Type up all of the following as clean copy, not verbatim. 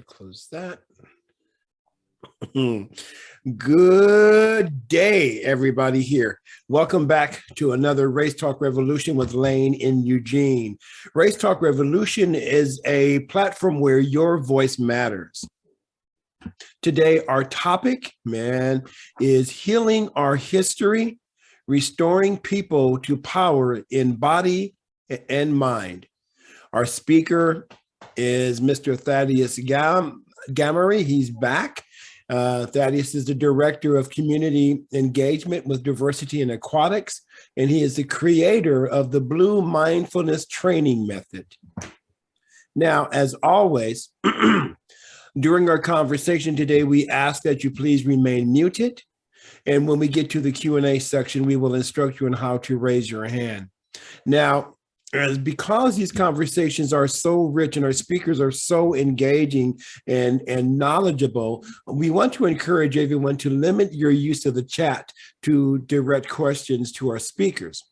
close that. Good day, everybody here. Welcome back to another Race Talk Revolution with Lane in Eugene. Race Talk Revolution is a platform where your voice matters. Today, our topic, is healing our history, restoring people to power in body and mind. Our speaker is Mr. Thaddeus Gamory. He's back. Thaddeus is the Director of Community Engagement with Diversity in Aquatics, and he is the creator of the Blue Mindfulness Training method. Now, as always, during our conversation today, we ask that you please remain muted. And when we get to the Q&A section, we will instruct you on how to raise your hand. Now, because these conversations are so rich and our speakers are so engaging and knowledgeable, we want to encourage everyone to limit your use of the chat to direct questions to our speakers.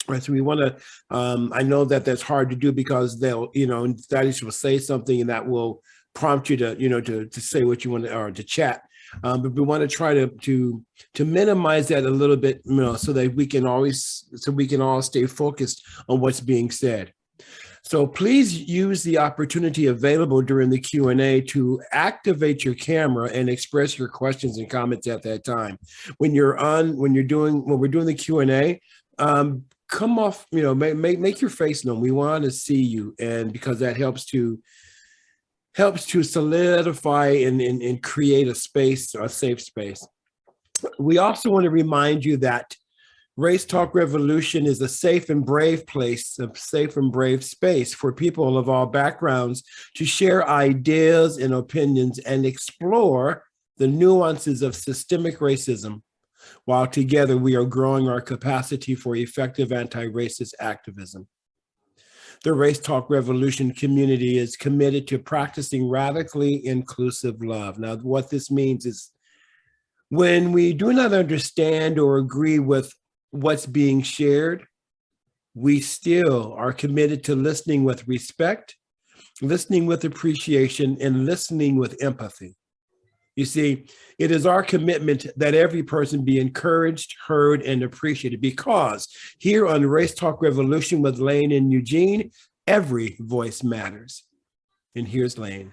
Right, so we want to, I know that that's hard to do because they'll, Thaddeus will say something and that will prompt you to, to say what you want to, or to chat. But we want to try to minimize that a little bit, so that we can all stay focused on what's being said. So please use the opportunity available during the Q&A to activate your camera and express your questions and comments at that time. When we're doing the Q&A, come off, make your face known. We want to see you, and because that helps to solidify and create a space, a safe space. We also want to remind you that Race Talk Revolution is a safe and brave place, a safe and brave space for people of all backgrounds to share ideas and opinions and explore the nuances of systemic racism, while together we are growing our capacity for effective anti-racist activism. The Race Talk Revolution community is committed to practicing radically inclusive love. Now, what this means is when we do not understand or agree with what's being shared, we still are committed to listening with respect, listening with appreciation, and listening with empathy. You see, it is our commitment that every person be encouraged, heard, and appreciated, because here on Race Talk Revolution with Lane and Eugene, every voice matters. And here's Lane.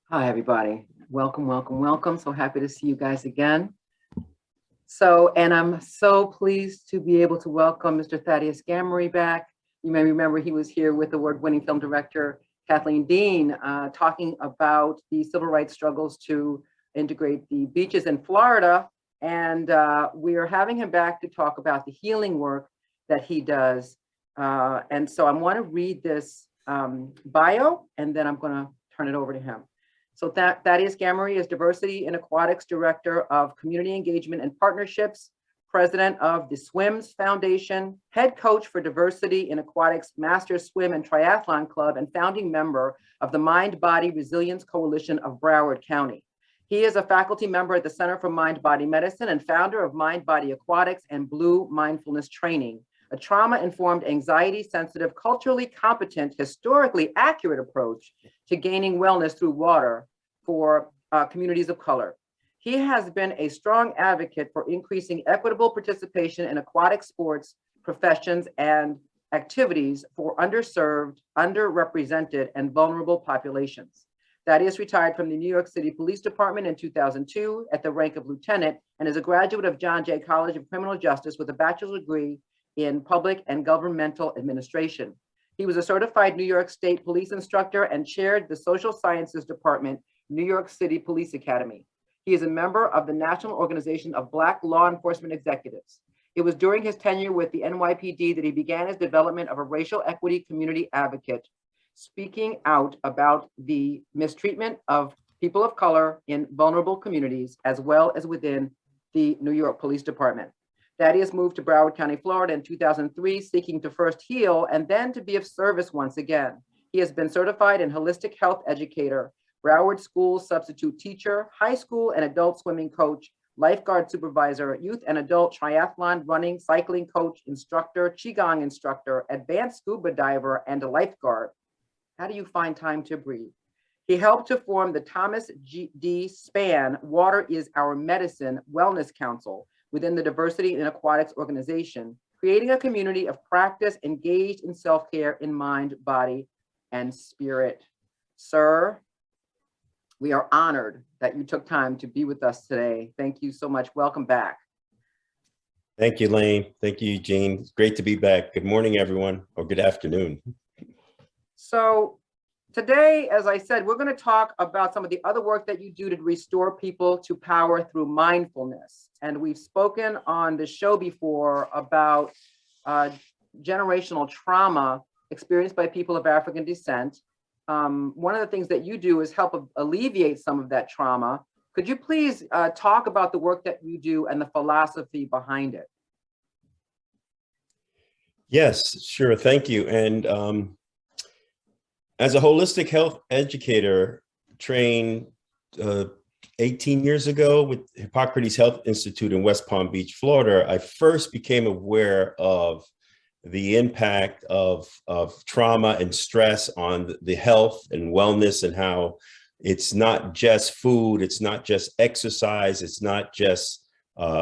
Hi, everybody. Welcome, welcome, welcome. So happy to see you guys again. And I'm so pleased to be able to welcome Mr. Thaddeus Gamory back. You may remember he was here with award-winning film director Kathleen Dean, talking about the civil rights struggles to integrate the beaches in Florida. And we are having him back to talk about the healing work that he does. And so I want to read this bio, and then I'm going to turn it over to him. So Thaddeus Gamory is Diversity in Aquatics Director of Community Engagement and Partnerships, President of the SWIMS Foundation, Head Coach for Diversity in Aquatics Master Swim and Triathlon Club, and founding member of the Mind-Body Resilience Coalition of Broward County. He is a faculty member at the Center for Mind-Body Medicine and founder of Mind-Body Aquatics and Blue Mindfulness Training, a trauma-informed, anxiety-sensitive, culturally competent, historically accurate approach to gaining wellness through water for communities of color. He has been a strong advocate for increasing equitable participation in aquatic sports, professions, and activities for underserved, underrepresented, and vulnerable populations. Thaddeus retired from the New York City Police Department in 2002 at the rank of lieutenant, and is a graduate of John Jay College of Criminal Justice with a bachelor's degree in public and governmental administration. He was a certified New York State police instructor and chaired the Social Sciences Department, New York City Police Academy. He is a member of the National Organization of Black Law Enforcement Executives. It was during his tenure with the NYPD that he began his development of a racial equity community advocate, speaking out about the mistreatment of people of color in vulnerable communities, as well as within the New York Police Department. Thaddeus moved to Broward County, Florida in 2003, seeking to first heal and then to be of service once again. He has been certified in holistic health educator, Broward School substitute teacher, high school and adult swimming coach, lifeguard supervisor, youth and adult triathlon, running, cycling coach, instructor, Qigong instructor, advanced scuba diver, and a lifeguard. How do you find time to breathe? He helped to form the Thomas D. Spann Water is Our Medicine Wellness Council within the Diversity in Aquatics organization, creating a community of practice engaged in self-care in mind, body, and spirit. Sir, we are honored that you took time to be with us today. Thank you so much. Welcome back. Thank you, Lane. Thank you, Eugene. It's great to be back. Good morning, everyone, or good afternoon. So today, as I said, we're going to talk about some of the other work that you do to restore people to power through mindfulness. And we've spoken on the show before about generational trauma experienced by people of African descent. One of the things that you do is help alleviate some of that trauma. Could you please talk about the work that you do and the philosophy behind it? Yes, sure. Thank you. And as a holistic health educator, trained 18 years ago with Hippocrates Health Institute in West Palm Beach, Florida, I first became aware of the impact of trauma and stress on the health and wellness, and how it's not just food, it's not just exercise, it's not just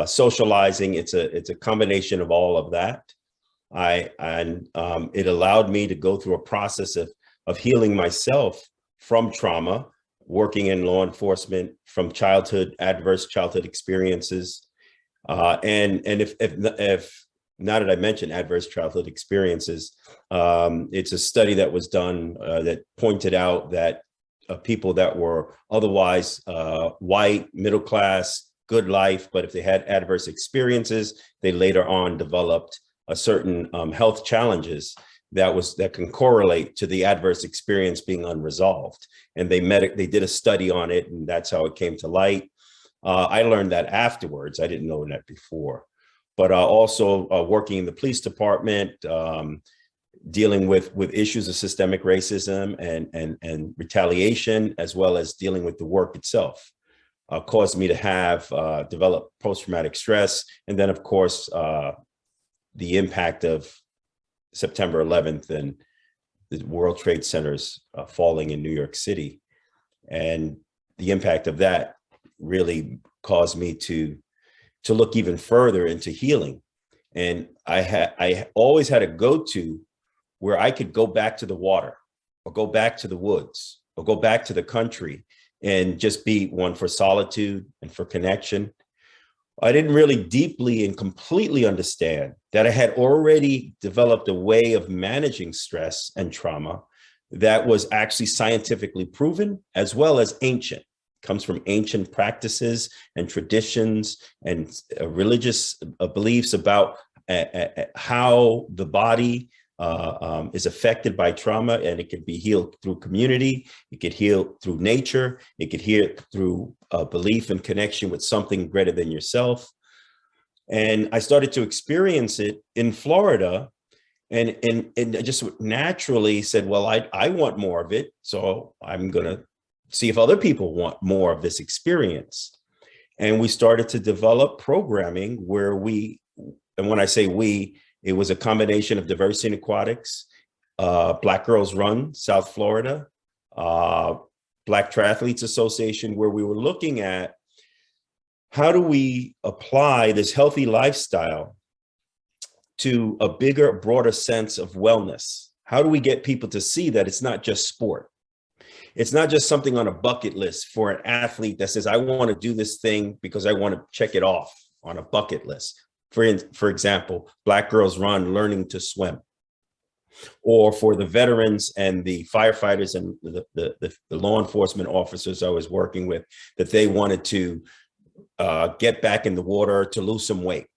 socializing, it's a combination of all of that. It allowed me to go through a process of healing myself from trauma, working in law enforcement, from adverse childhood experiences. And if now that I mentioned adverse childhood experiences, it's a study that was done that pointed out that people that were otherwise white, middle class, good life, but if they had adverse experiences, they later on developed a certain health challenges that can correlate to the adverse experience being unresolved. And they did a study on it, and that's how it came to light. I learned that afterwards. I didn't know that before. But also working in the police department, dealing with issues of systemic racism and retaliation, as well as dealing with the work itself, caused me to have developed post-traumatic stress. And then, of course, the impact of September 11th and the World Trade Centers falling in New York City. And the impact of that really caused me to look even further into healing. And I always had a go-to where I could go back to the water, or go back to the woods, or go back to the country, and just be one for solitude and for connection. I didn't really deeply and completely understand that I had already developed a way of managing stress and trauma that was actually scientifically proven, as well as ancient. Comes from ancient practices and traditions and religious beliefs about how the body is affected by trauma, and it can be healed through community, it could heal through nature, it could heal through belief and connection with something greater than yourself. And I started to experience it in Florida, and I just naturally said, well, I want more of it, so I'm gonna see if other people want more of this experience. And we started to develop programming where and when I say we, it was a combination of Diversity in Aquatics, Black Girls Run, South Florida, Black Triathletes Association, where we were looking at how do we apply this healthy lifestyle to a bigger, broader sense of wellness? How do we get people to see that it's not just sport? It's not just something on a bucket list for an athlete that says, I want to do this thing because I want to check it off on a bucket list. For example, Black Girls Run, learning to swim. Or for the veterans and the firefighters and the law enforcement officers I was working with, that they wanted to get back in the water, to lose some weight.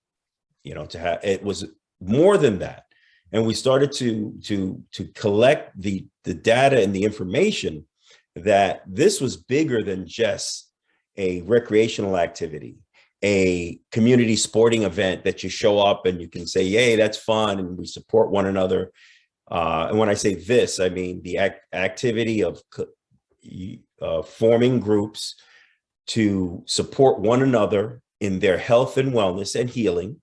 It was more than that. And we started to collect the data and the information that this was bigger than just a recreational activity, a community sporting event that you show up and you can say, yay, that's fun, and we support one another. And when I say this, I mean the activity of forming groups to support one another in their health and wellness and healing.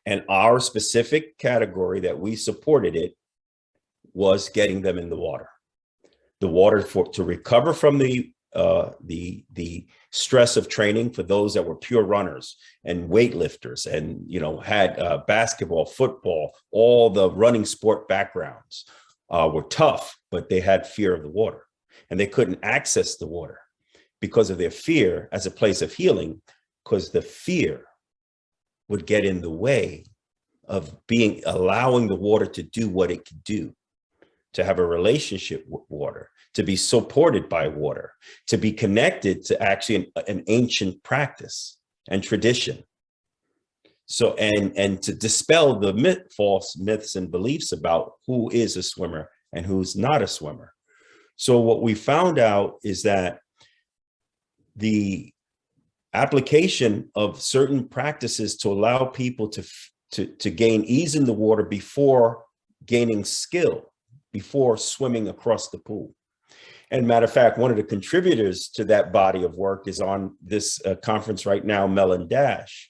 And our specific category that we supported it was getting them in the water. the water to recover from the stress of training for those that were pure runners and weightlifters and, had basketball, football, all the running sport backgrounds were tough, but they had fear of the water and they couldn't access the water because of their fear as a place of healing, because the fear would get in the way of allowing the water to do what it could do, to have a relationship with water, to be supported by water, to be connected to actually an ancient practice and tradition. So, and to dispel the false myths and beliefs about who is a swimmer and who's not a swimmer. So what we found out is that the application of certain practices to allow people to gain ease in the water before gaining skill, before swimming across the pool. And matter of fact, one of the contributors to that body of work is on this conference right now, Melon Dash.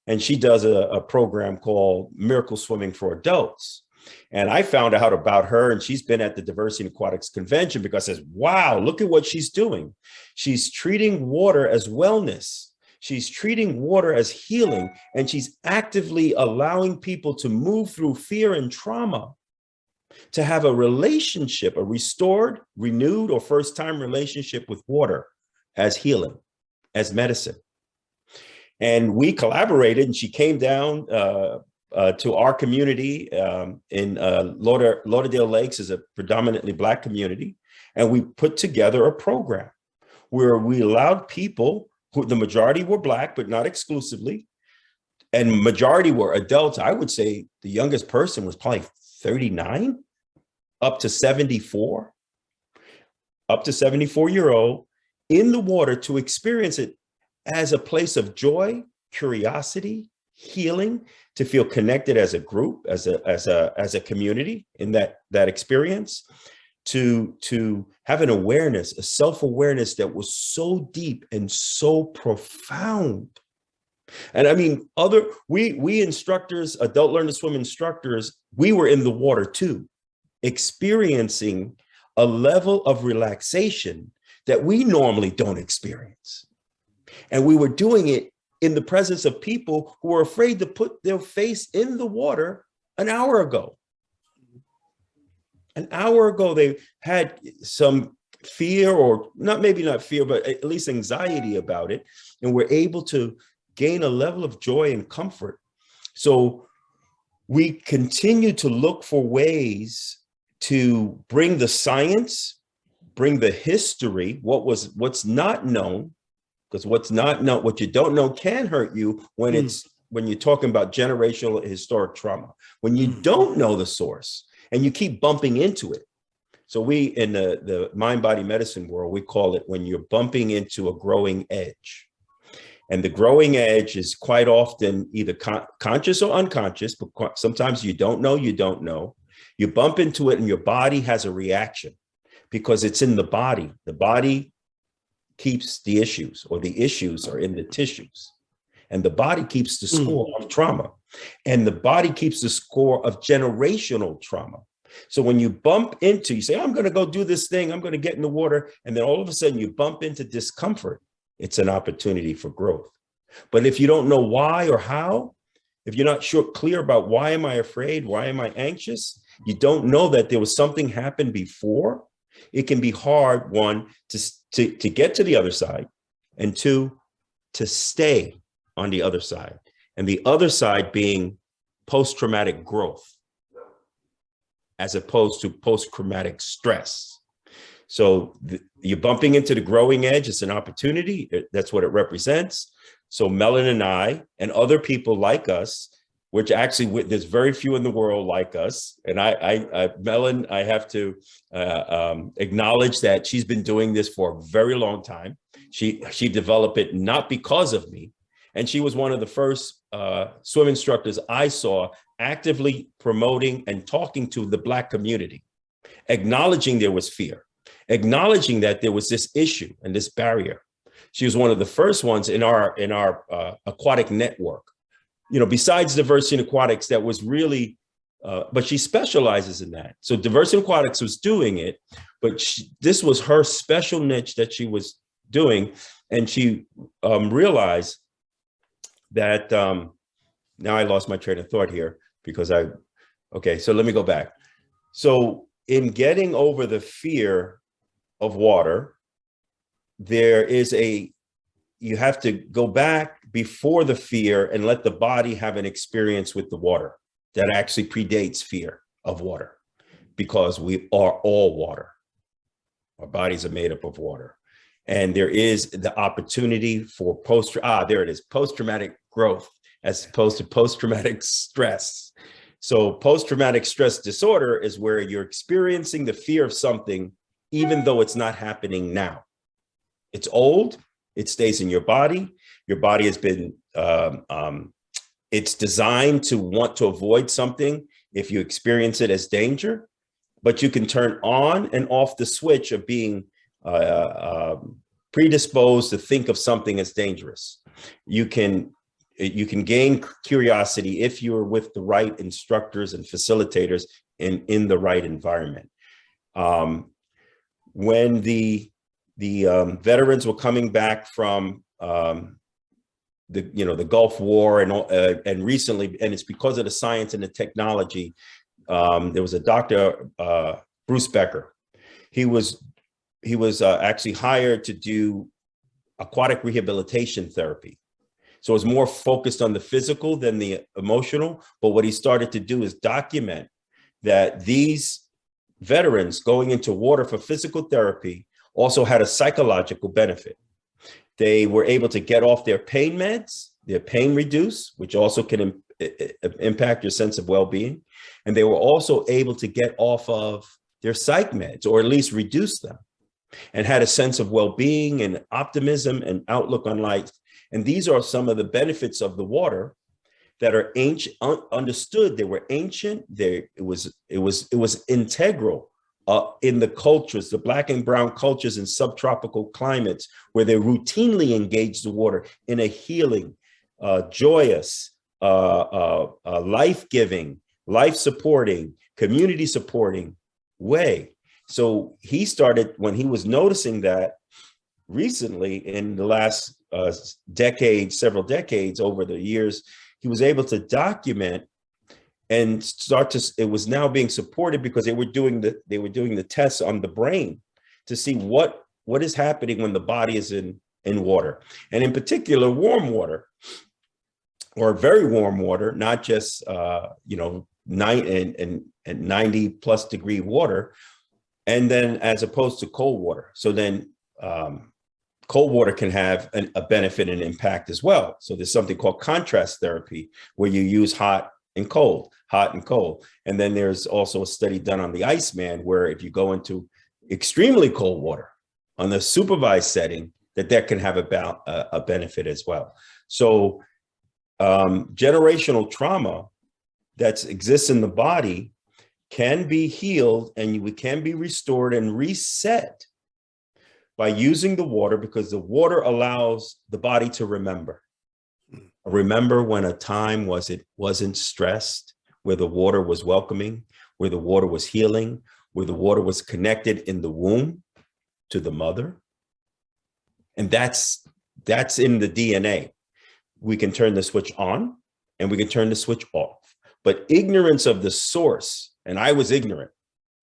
And she does a program called Miracle Swimming for Adults. And I found out about her, and she's been at the Diversity in Aquatics Convention because I says, wow, look at what she's doing. She's treating water as wellness. She's treating water as healing, and she's actively allowing people to move through fear and trauma to have a relationship, a restored, renewed, or first-time relationship with water as healing, as medicine. And we collaborated, and she came down to our community in Lauderdale Lakes, is a predominantly Black community. And we put together a program where we allowed people who the majority were Black, but not exclusively, and majority were adults. I would say the youngest person was probably 39, up to 74, up to 74-year-old in the water to experience it as a place of joy, curiosity, healing, to feel connected as a group, as a community in that experience, to have an awareness, a self-awareness that was so deep and so profound. And I mean, we instructors, adult learn to swim instructors, we were in the water too, experiencing a level of relaxation that we normally don't experience. And we were doing it in the presence of people who were afraid to put their face in the water an hour ago. An hour ago, they had some fear, or maybe not fear, but at least anxiety about it. And we're able to gain a level of joy and comfort. So we continue to look for ways to bring the science, bring the history, what's not known, because what you don't know can hurt you when you're talking about generational historic trauma, when you don't know the source and you keep bumping into it. So we, in the mind-body medicine world, we call it when you're bumping into a growing edge. And the growing edge is quite often either conscious or unconscious, but sometimes you don't know. You bump into it and your body has a reaction because it's in the body. The body keeps the issues, or the issues are in the tissues. And the body keeps the score of trauma. And the body keeps the score of generational trauma. So when you bump into, you say, I'm going to go do this thing, I'm going to get in the water. And then all of a sudden you bump into discomfort. It's an opportunity for growth. But if you don't know why or how, if you're not clear about why am I afraid, why am I anxious, you don't know that there was something happened before, it can be hard, one, to get to the other side, and two, to stay on the other side. And the other side being post-traumatic growth, as opposed to post-traumatic stress. So you're bumping into the growing edge. It's an opportunity. That's what it represents. So Melon and I and other people like us, which actually there's very few in the world like us. And Melon, I have to acknowledge that she's been doing this for a very long time. She developed it not because of me. And she was one of the first swim instructors I saw actively promoting and talking to the Black community, acknowledging there was fear, acknowledging that there was this issue and this barrier. She was one of the first ones in our aquatic network, besides Diversity in Aquatics, that was really but she specializes in that. So Diverse in Aquatics was doing it, but this was her special niche that she was doing. And she realized that, now I lost my train of thought here because okay, so let me go back. So in getting over the fear of water, you have to go back before the fear and let the body have an experience with the water that actually predates fear of water, because we are all water. Our bodies are made up of water. And there is the opportunity for post-traumatic growth as opposed to post-traumatic stress. So post-traumatic stress disorder is where you're experiencing the fear of something, even though it's not happening now. It's old, it stays in your body. Your body has been, it's designed to want to avoid something if you experience it as danger, but you can turn on and off the switch of being predisposed to think of something as dangerous. You can gain curiosity if you're with the right instructors and facilitators in the right environment. When the veterans were coming back from the Gulf War and recently, and it's because of the science and the technology, there was a Dr. Bruce Becker. He was actually hired to do aquatic rehabilitation therapy. So it's more focused on the physical than the emotional. But what he started to do is document that these veterans going into water for physical therapy also had a psychological benefit. They were able to get off their pain meds, their pain reduced, which also can impact your sense of well-being. And they were also able to get off of their psych meds, or at least reduce them, and had a sense of well-being and optimism and outlook on life. And these are some of the benefits of the water that are ancient, understood. They were ancient. It was integral in the cultures, the Black and brown cultures in subtropical climates, where they routinely engaged the water in a healing, joyous, life-giving, life-supporting, community-supporting way. So he started, when he was noticing that recently in the last several decades over the years, he was able to document and it was now being supported because they were doing the tests on the brain to see what is happening when the body is in water. And in particular, warm water, or very warm water, not just 90 plus degree water, and then as opposed to cold water. So then cold water can have a benefit and impact as well. So there's something called contrast therapy, where you use hot and cold. And then there's also a study done on the Iceman, where if you go into extremely cold water on the supervised setting, that can have a benefit as well. So generational trauma that exists in the body can be healed, and we can be restored and reset by using the water, because the water allows the body to remember. Remember when a time it wasn't stressed, where the water was welcoming, where the water was healing, where the water was connected in the womb to the mother. And that's in the DNA. We can turn the switch on and we can turn the switch off. But ignorance of the source, and I was ignorant.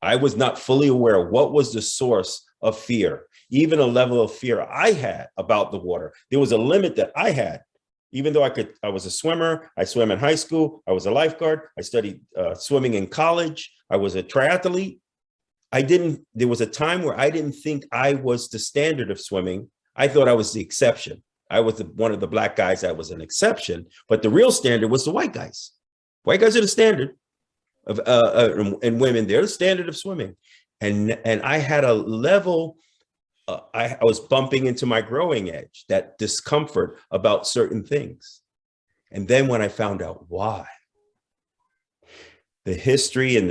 I was not fully aware of what was the source of fear, even a level of fear I had about the water. There was a limit that I had. Even though I was a swimmer, I swam in high school, I was a lifeguard, I studied swimming in college, I was a triathlete. There was a time where I didn't think I was the standard of swimming. I thought I was the exception. I was one of the Black guys that was an exception, but the real standard was the white guys. White guys are the standard of, and women, they're the standard of swimming. And I had a level, I was bumping into my growing edge, that discomfort about certain things. And then when I found out why, the history and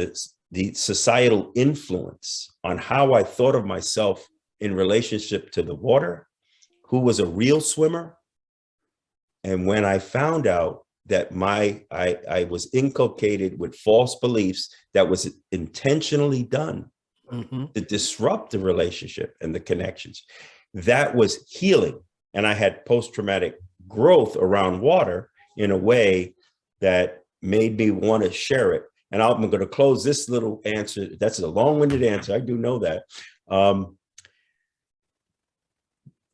the societal influence on how I thought of myself in relationship to the water, who was a real swimmer. And when I found out that I was inculcated with false beliefs that was intentionally done to disrupt the relationship and the connections. That was healing. And I had post-traumatic growth around water in a way that made me want to share it. And I'm going to close this little answer. That's a long-winded answer. I do know that.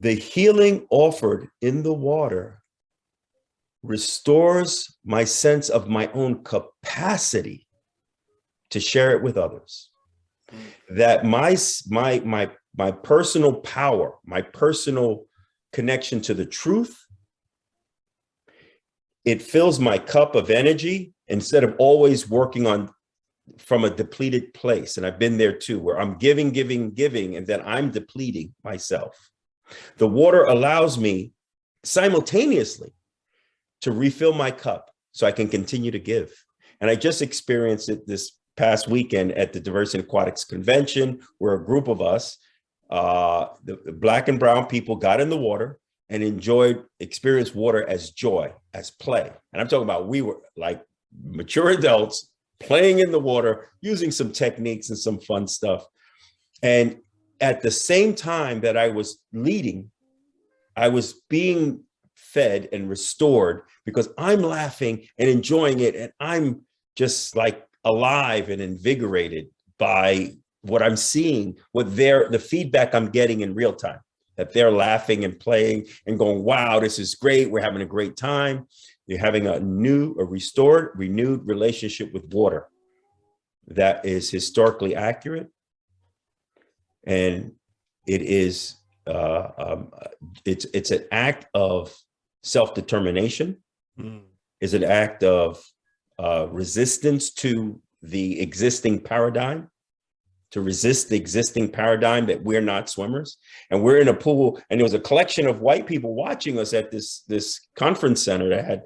The healing offered in the water restores my sense of my own capacity to share it with others. That my personal power, my personal connection to the truth, it fills my cup of energy instead of always working on from a depleted place. And I've been there too, where I'm giving, and then I'm depleting myself. The water allows me simultaneously to refill my cup so I can continue to give. And I just experienced it this past weekend at the Diversity in Aquatics convention, where a group of us, the Black and brown people, got in the water and experienced water as joy, as play. And I'm talking about, we were like mature adults playing in the water, using some techniques and some fun stuff. And at the same time that I was leading, I was being fed and restored because I'm laughing and enjoying it. And I'm just like alive and invigorated by what I'm seeing, the feedback I'm getting in real time, that they're laughing and playing and going, wow, this is great. We're having a great time. You're having a restored, renewed relationship with water that is historically accurate. And it is, it's an act of self-determination. Is an act of resistance to the existing paradigm, to resist the existing paradigm that we're not swimmers. And we're in a pool, and there was a collection of white people watching us at this conference center that had,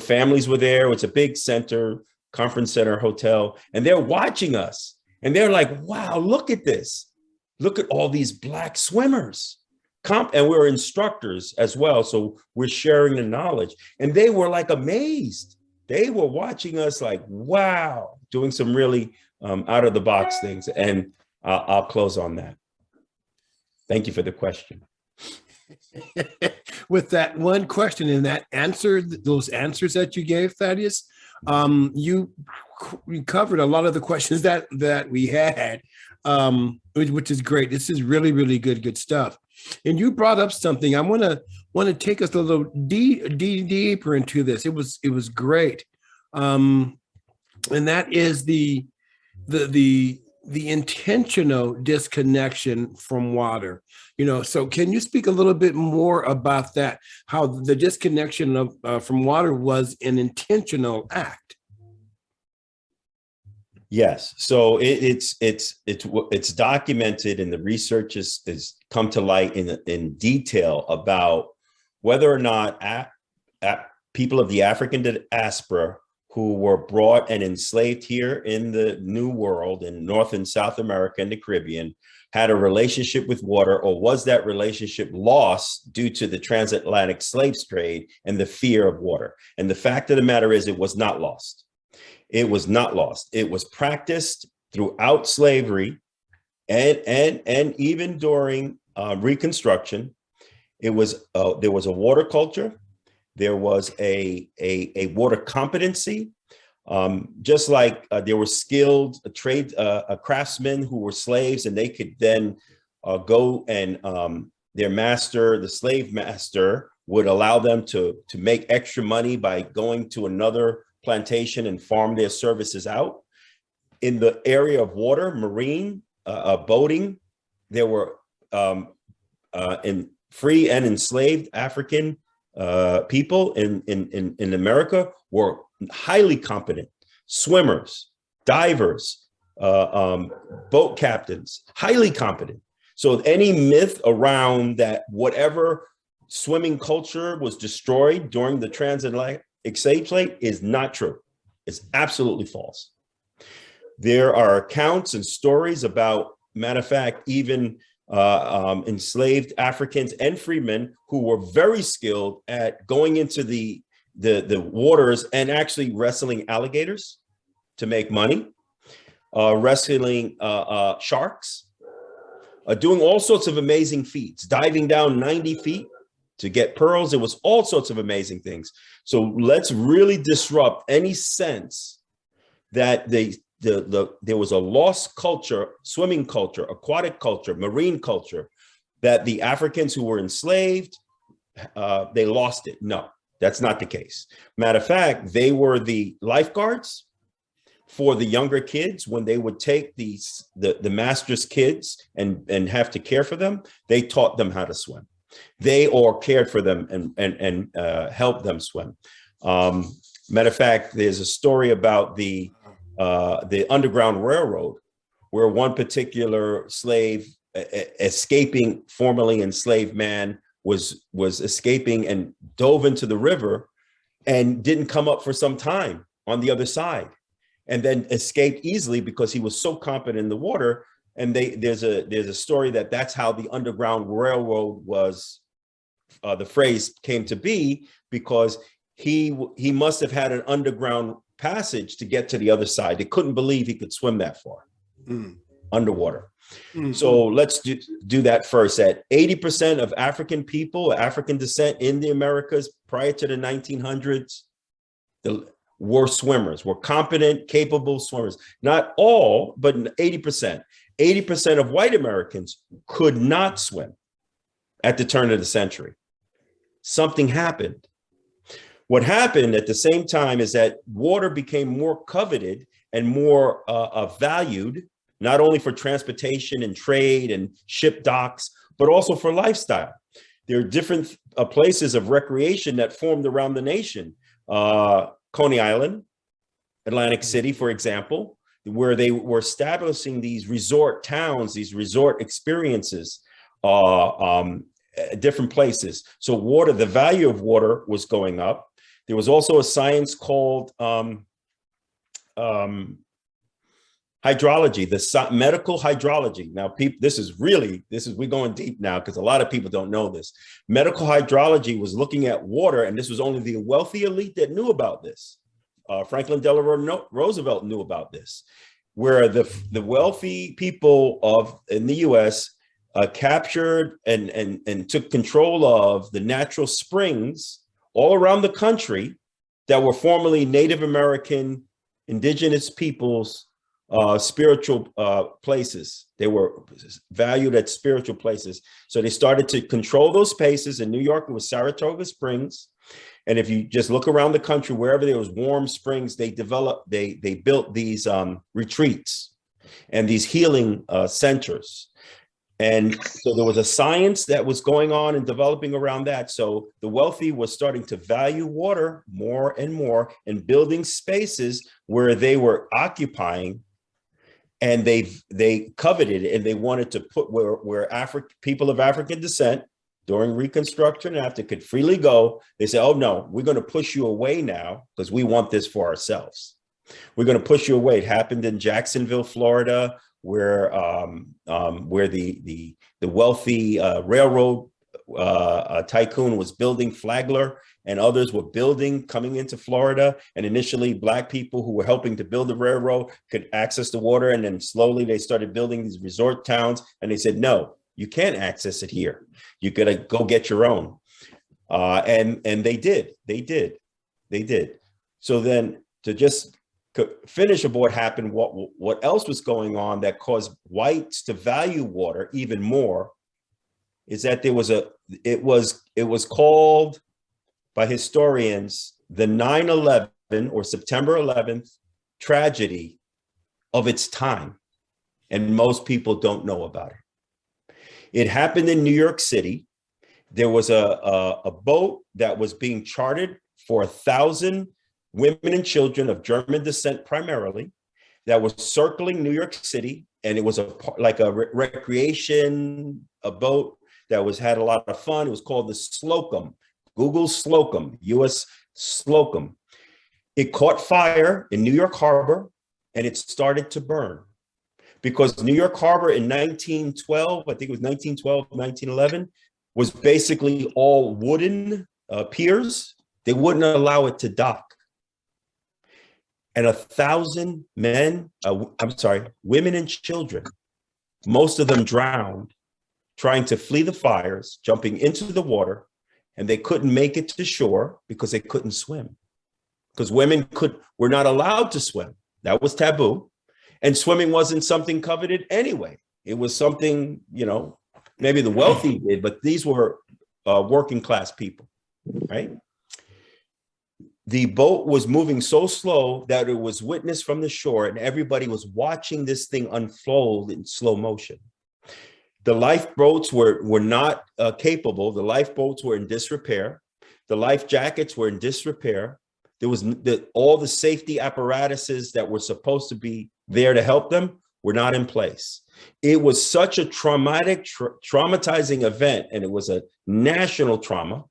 families were there. It's a big center, conference center, hotel, and they're watching us. And they're like, wow, look at this. Look at all these Black swimmers. And we're instructors as well. So we're sharing the knowledge. And they were like amazed. They were watching us like, wow, doing some really out of the box things. And I'll close on that. Thank you for the question. With that one question and that answer, those answers that you gave, Thaddeus, you covered a lot of the questions that we had, which is great. This is really, really good stuff. And you brought up something. I want to take us a little deeper into this. It was great, and that is the intentional disconnection from water. So can you speak a little bit more about that? How the disconnection from water was an intentional act? Yes. So it's documented, and the research is come to light in detail about whether or not people of the African diaspora who were brought and enslaved here in the New World, in North and South America and the Caribbean, had a relationship with water, or was that relationship lost due to the transatlantic slave trade and the fear of water? And the fact of the matter is, it was not lost. It was not lost. It was practiced throughout slavery and even during Reconstruction. It was there was a water culture. There was a water competency, just like there were skilled craftsmen who were slaves, and they could then go and their master, the slave master, would allow them to make extra money by going to another plantation and farm their services out. In the area of water, marine, boating, there were in free and enslaved African people in America were highly competent swimmers, divers, boat captains, highly competent. So any myth around that whatever swimming culture was destroyed during the transatlantic slave trade is not true. It's absolutely false. There are accounts and stories about, matter of fact, even enslaved Africans and freemen who were very skilled at going into the the waters and actually wrestling alligators to make money, wrestling sharks, doing all sorts of amazing feats, diving down 90 feet to get pearls. It was all sorts of amazing things. So let's really disrupt any sense that there was a lost culture, swimming culture, aquatic culture, marine culture, that the Africans who were enslaved, they lost it. No, that's not the case. Matter of fact, they were the lifeguards for the younger kids. When they would take the master's kids and have to care for them, they taught them how to swim. They or cared for them and helped them swim. Matter of fact, there's a story about the Underground Railroad, where one particular slave, escaping formerly enslaved man, was escaping and dove into the river and didn't come up for some time on the other side, and then escaped easily because he was so competent in the water. And there's a story that's how the Underground Railroad was, the phrase came to be, because he must have had an underground passage to get to the other side. They couldn't believe he could swim that far underwater. So let's do that first. At 80% of African people, African descent in the Americas prior to the 1900s, were swimmers, were competent, capable swimmers. Not all, but 80%. 80% of white Americans could not swim at the turn of the century. Something happened. What happened at the same time is that water became more coveted and more valued, not only for transportation and trade and ship docks, but also for lifestyle. There are different places of recreation that formed around the nation. Coney Island, Atlantic City, for example, where they were establishing these resort towns, these resort experiences, different places. So water, the value of water was going up. There was also a science called hydrology, medical hydrology. Now, we're going deep now because a lot of people don't know this. Medical hydrology was looking at water, and this was only the wealthy elite that knew about this. Franklin Delano Roosevelt knew about this, where the wealthy people in the U.S. Captured and took control of the natural springs all around the country that were formerly Native American, indigenous peoples' spiritual places. They were valued at spiritual places. So they started to control those spaces. In New York, it was Saratoga Springs. And if you just look around the country, wherever there was warm springs, they built these retreats and these healing centers. And so there was a science that was going on and developing around that. So the wealthy was starting to value water more and more and building spaces where they were occupying, and they coveted it, and they wanted to put where people of African descent during Reconstruction after could freely go. They said, oh no, we're going to push you away now because we want this for ourselves. We're going to push you away. It happened in Jacksonville, Florida, where the wealthy railroad tycoon was building Flagler, and others were coming into Florida. And initially, Black people who were helping to build the railroad could access the water. And then slowly they started building these resort towns. And they said, no, you can't access it here. You got to go get your own. And they did. So then to just finish of what happened, what else was going on that caused whites to value water even more is that it was called by historians the 9/11 or September 11th tragedy of its time. And most people don't know about it. It happened in New York City. There was a boat that was being chartered for 1,000 women and children of German descent primarily, that was circling New York City. And it was like a recreation, a boat that had a lot of fun. It was called the Slocum, Google Slocum, US Slocum. It caught fire in New York Harbor, and it started to burn. Because New York Harbor in 1912, I think it was 1912, 1911, was basically all wooden piers They wouldn't allow it to dock. And 1,000 men, women and children, most of them drowned, trying to flee the fires, jumping into the water, and they couldn't make it to shore because they couldn't swim. Because women were not allowed to swim. That was taboo. And swimming wasn't something coveted anyway. It was something, maybe the wealthy did, but these were working class people, right? The boat was moving so slow that it was witnessed from the shore, and everybody was watching this thing unfold in slow motion. The lifeboats were not capable. The lifeboats were in disrepair. The life jackets were in disrepair. There was all the safety apparatuses that were supposed to be there to help them were not in place. It was such a traumatizing event, and it was a national trauma,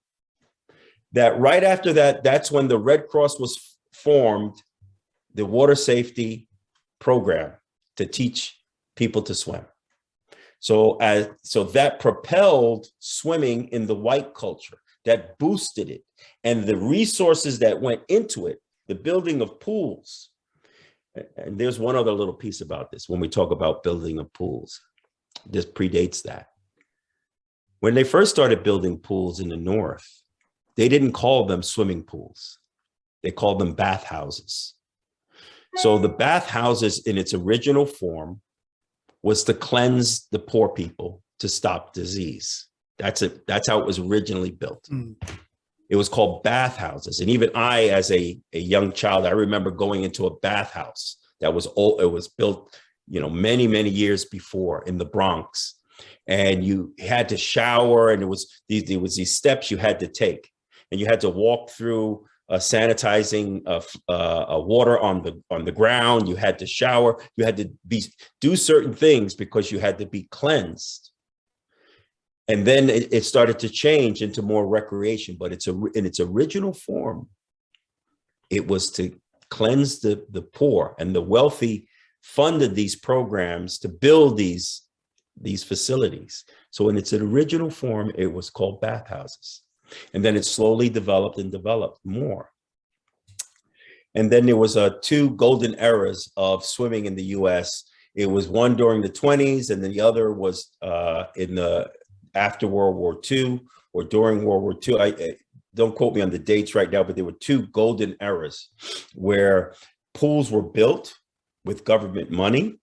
that right after that, that's when the Red Cross was formed, the water safety program to teach people to swim. So that propelled swimming in the white culture, that boosted it. And the resources that went into it, the building of pools. And there's one other little piece about this when we talk about building of pools. This predates that. When they first started building pools in the North, they didn't call them swimming pools. They called them bathhouses. So the bathhouses in its original form was to cleanse the poor people to stop disease. That's it. That's how it was originally built. It was called bathhouses. And even I, as a young child, I remember going into a bathhouse that was old. It was built, many, many years before in the Bronx. And you had to shower, and there was these steps you had to take. And you had to walk through sanitizing water on the ground. You had to shower. You had to do certain things because you had to be cleansed. And then it started to change into more recreation. But in its original form, it was to cleanse the poor, and the wealthy funded these programs to build these facilities. So in its original form, it was called bathhouses. And then it slowly developed more. And then there was two golden eras of swimming in the US. It was one during the 20s, and then the other was after World War II or during World War II. I don't quote me on the dates right now, but there were two golden eras where pools were built with government money,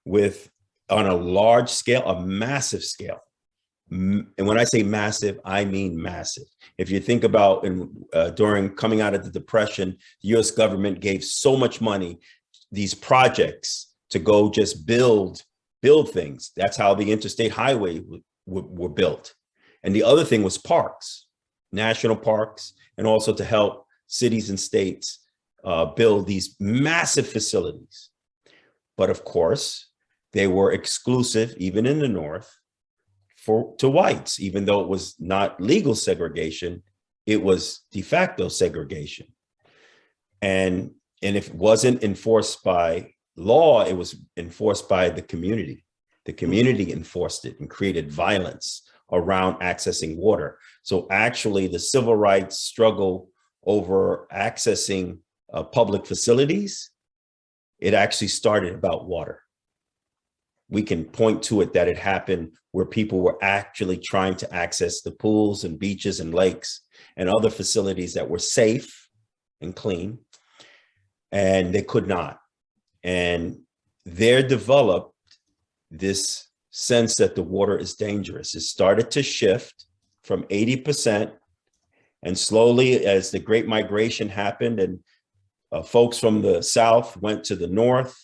on a large scale, a massive scale. And when I say massive, I mean massive. If you think about during coming out of the Depression, the US government gave so much money, these projects to go just build things. That's how the interstate highway were built. And the other thing was parks, national parks, and also to help cities and states build these massive facilities. But of course, they were exclusive, even in the North, to whites. Even though it was not legal segregation, it was de facto segregation. And if it wasn't enforced by law, it was enforced by the community. The community enforced it and created violence around accessing water. So actually, the civil rights struggle over accessing public facilities, it actually started about water. We can point to it that it happened where people were actually trying to access the pools and beaches and lakes and other facilities that were safe and clean, and they could not. And there developed this sense that the water is dangerous. It started to shift from 80%, and slowly, as the Great Migration happened and folks from the South went to the North,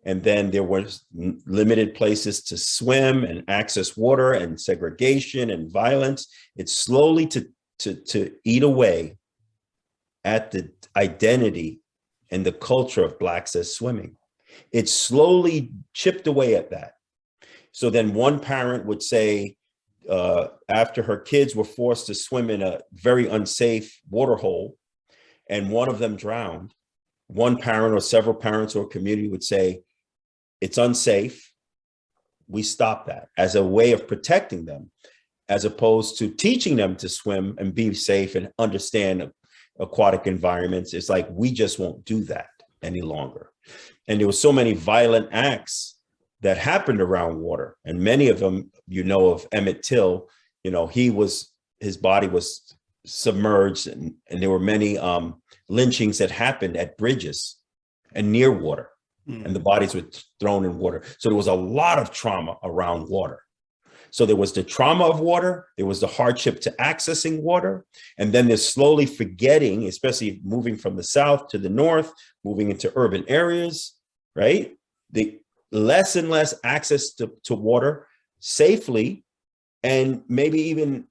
and then there was limited places to swim and access water, and segregation and violence, it slowly to eat away at the identity and the culture of Blacks as swimming. It slowly chipped away at that. So then one parent would say, after her kids were forced to swim in a very unsafe water hole, and one of them drowned, one parent or several parents or community would say, it's unsafe. We stop that as a way of protecting them. as opposed to teaching them to swim and be safe and understand aquatic environments. It's like, we just won't do that any longer. And there were so many violent acts that happened around water. And many of them, you know, of Emmett Till, you know, his body was submerged, and there were many lynchings that happened at bridges and near water, and the bodies were thrown in water. So there was a lot of trauma around water. So there was the trauma of water, there was the hardship to accessing water, and then there's slowly forgetting, especially moving from the south to the north, moving into urban areas, right? The less and less access to water safely, and maybe even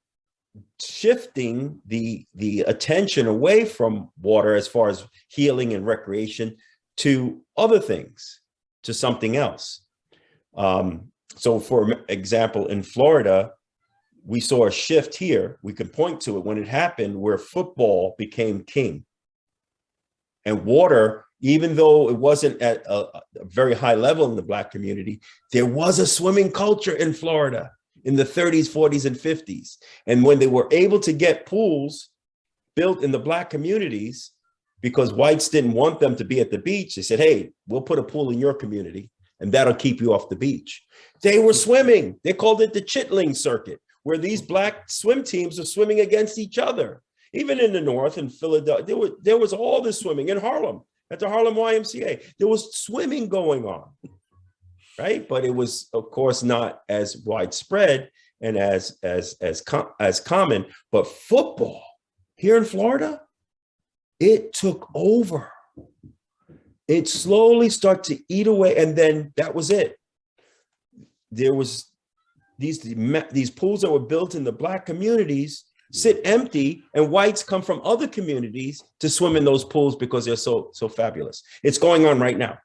shifting the attention away from water as far as healing and recreation to other things, to something else. So for example, in Florida, we saw a shift here. We can point to it when it happened, where football became king. And water, even though it wasn't at a very high level in the Black community, there was a swimming culture in Florida in the 30s, 40s, and 50s. And when they were able to get pools built in the Black communities, because whites didn't want them to be at the beach, they said, hey, we'll put a pool in your community, and that'll keep you off the beach. They were swimming. They called it the Chitling Circuit, where these Black swim teams are swimming against each other. Even in the North, in Philadelphia, there was all this swimming. In Harlem, at the Harlem YMCA, there was swimming going on, right? But it was, of course, not as widespread and as common. But football here in Florida, it took over. It slowly started to eat away, and then that was it. There was these pools that were built in the Black communities sit empty, and whites come from other communities to swim in those pools because they're so fabulous. It's going on right now.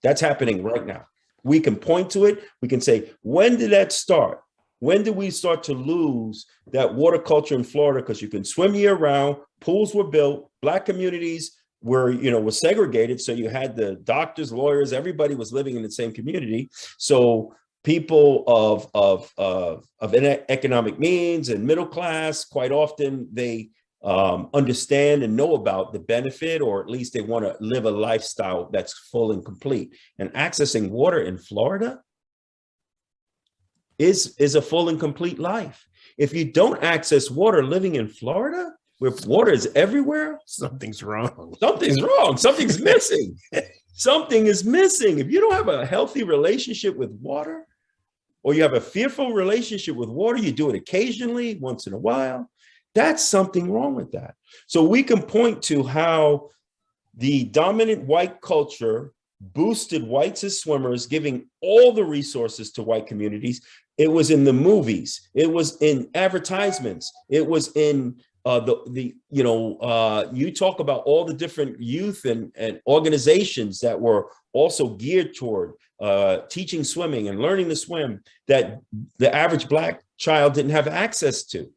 That's happening right now. We can point to it. We can say, when did that start? When did we start to lose that water culture in Florida? Because you can swim year round, pools were built, Black communities were segregated. So you had the doctors, lawyers, everybody was living in the same community. So people of economic means and middle class, quite often they understand and know about the benefit, or at least they want to live a lifestyle that's full and complete. And accessing water in Florida is a full and complete life. If you don't access water living in Florida, where water is everywhere, Something's wrong. Something's wrong. Something's missing. Something is missing. If you don't have a healthy relationship with water, or you have a fearful relationship with water, you do it occasionally, once in a while, that's something wrong with that. So we can point to how the dominant white culture boosted whites as swimmers, giving all the resources to white communities. It was in the movies. It was in advertisements. It was in you talk about all the different youth and organizations that were also geared toward teaching swimming and learning to swim that the average Black child didn't have access to.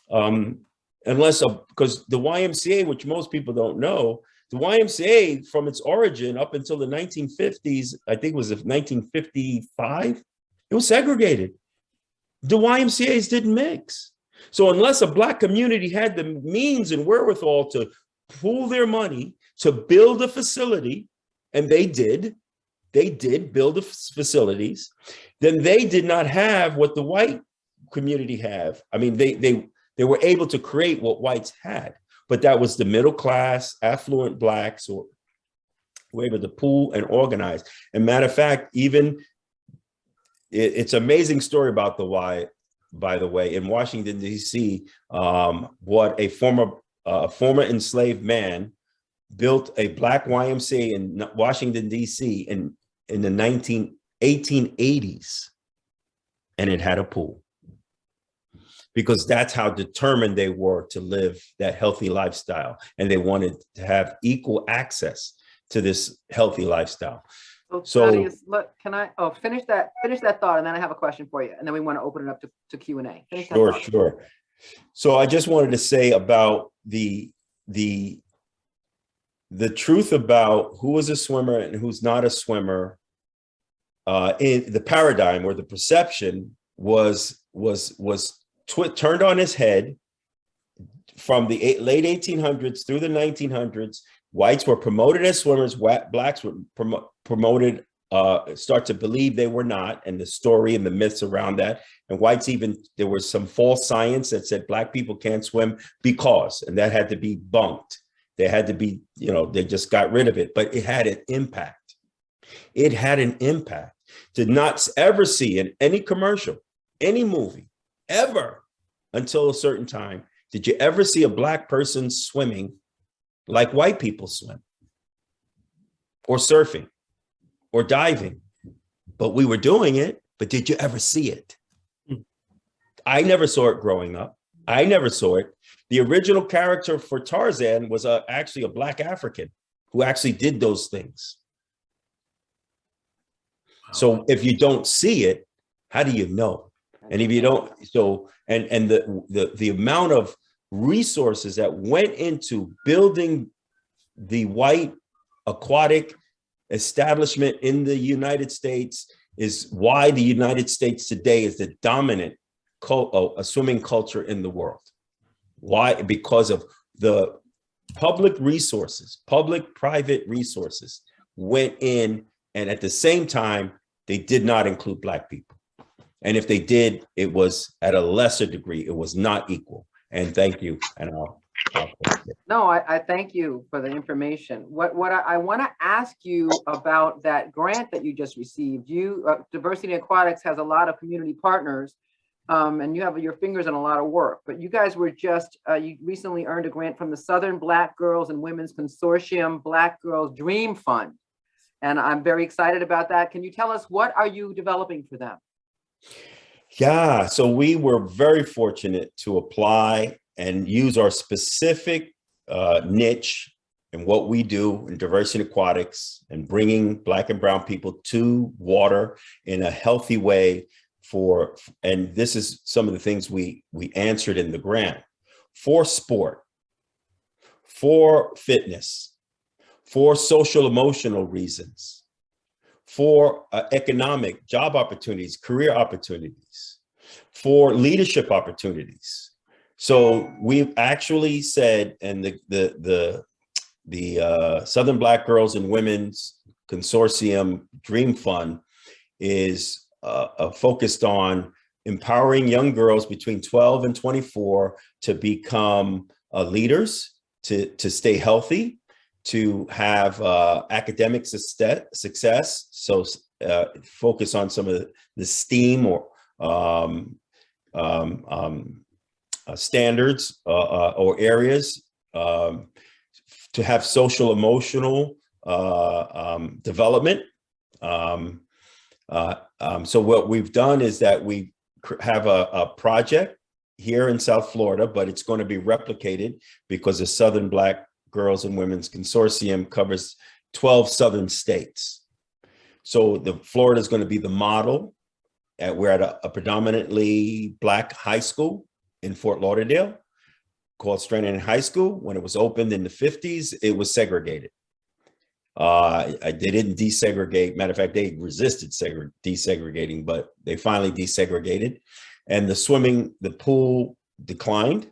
Because the YMCA, which most people don't know, the YMCA from its origin up until the 1950s, I think it was 1955, it was segregated. The YMCAs didn't mix. So unless a Black community had the means and wherewithal to pool their money to build a facility, and they did build the facilities, then they did not have what the white community have. I mean, they were able to create what whites had, but that was the middle class, affluent Blacks who were able to pool and organize. And matter of fact, even it's an amazing story about the Y, by the way, in Washington, D.C., what a former enslaved man built a Black YMCA in Washington, D.C. in the 1880s, and it had a pool. Because that's how determined they were to live that healthy lifestyle. And they wanted to have equal access to this healthy lifestyle. So Thaddeus, look, can I finish that thought, and then I have a question for you, and then we want to open it up to Q&A. Sure. So I just wanted to say about the truth about who is a swimmer and who's not a swimmer. In the paradigm or the perception was turned on his head. From the late 1800s through the 1900s, whites were promoted as swimmers, blacks were promoted, start to believe they were not, and the story and the myths around that. And whites even, there was some false science that said black people can't swim because, and that had to be bunked. They had to be, they just got rid of it, but it had an impact. It had an impact. Did not ever see in any commercial, any movie, ever, until a certain time, did you ever see a black person swimming like white people swim, or surfing, or diving? But we were doing it, but did you ever see it? I never saw it growing up. I never saw it. The original character for Tarzan was actually a black African who actually did those things. Wow. So if you don't see it, how do you know? And if you don't, so, and the amount of resources that went into building the white aquatic establishment in the United States is why the United States today is the dominant swimming culture in the world. Why? Because of the public resources, public-private resources went in, and at the same time, they did not include black people. And if they did, it was at a lesser degree, it was not equal. And thank you. And no, I thank you for the information. What I want to ask you about that grant that you just received. Diversity in Aquatics has a lot of community partners, and you have your fingers in a lot of work. But you guys were just, you recently earned a grant from the Southern Black Girls and Women's Consortium Black Girls Dream Fund. And I'm very excited about that. Can you tell us, what are you developing for them? Yeah, so we were very fortunate to apply and use our specific niche in what we do in diversity in aquatics and bringing black and brown people to water in a healthy way and this is some of the things we answered in the grant: for sport, for fitness, for social emotional reasons, for economic job opportunities, career opportunities, for leadership opportunities. So we've actually said, and the Southern Black Girls and Women's Consortium Dream Fund is focused on empowering young girls between 12 and 24 to become leaders, to stay healthy, to have academic success. So focus on some of the STEAM or standards or areas, to have social emotional development. So what we've done is that we have a project here in South Florida, but it's going to be replicated because the Southern Black Girls and Women's Consortium covers 12 Southern states. So Florida is going to be the model. We're at a predominantly Black high school in Fort Lauderdale called Stranahan High School. When it was opened in the 50s, it was segregated. They didn't desegregate. Matter of fact, they resisted desegregating, but they finally desegregated. And the pool declined,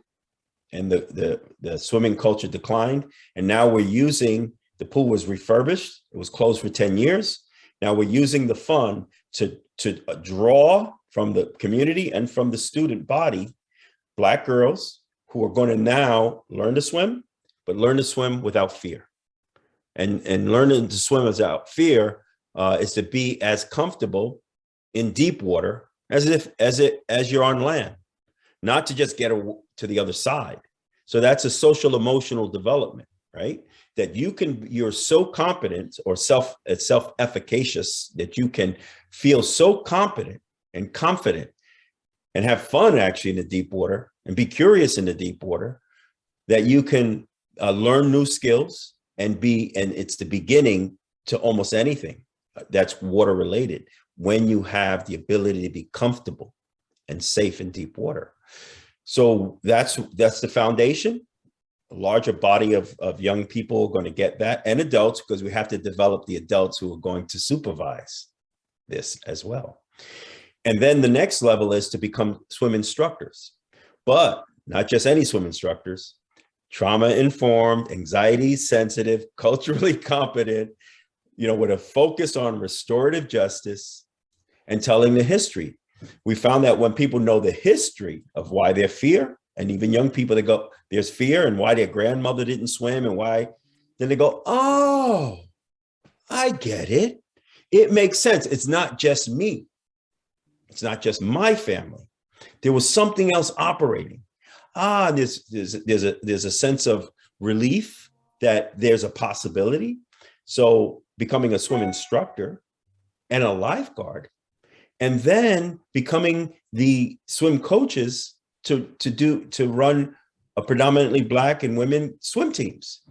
and the swimming culture declined. And now the pool was refurbished. It was closed for 10 years. Now we're using the fund to draw from the community and from the student body, Black girls who are going to now learn to swim, but learn to swim without fear. And learning to swim without fear is to be as comfortable in deep water as you're on land, not to just get to the other side. So that's a social emotional development, right? That you're so competent or self-efficacious that you can feel so competent and confident and have fun actually in the deep water and be curious in the deep water, that you can learn new skills and it's the beginning to almost anything that's water related, when you have the ability to be comfortable and safe in deep water. So that's the foundation. A larger body of young people are going to get that, and adults, because we have to develop the adults who are going to supervise this as well. And then the next level is to become swim instructors. but not just any swim instructors, trauma-informed, anxiety-sensitive, culturally competent, with a focus on restorative justice and telling the history. We found that when people know the history of why their fear, and even young people that go, there's fear and why their grandmother didn't swim and why, then they go, oh, I get it. It makes sense. It's not just me. It's not just my family. There was something else operating. There's a sense of relief that there's a possibility. So becoming a swim instructor and a lifeguard, and then becoming the swim coaches to run a predominantly Black and women swim teams.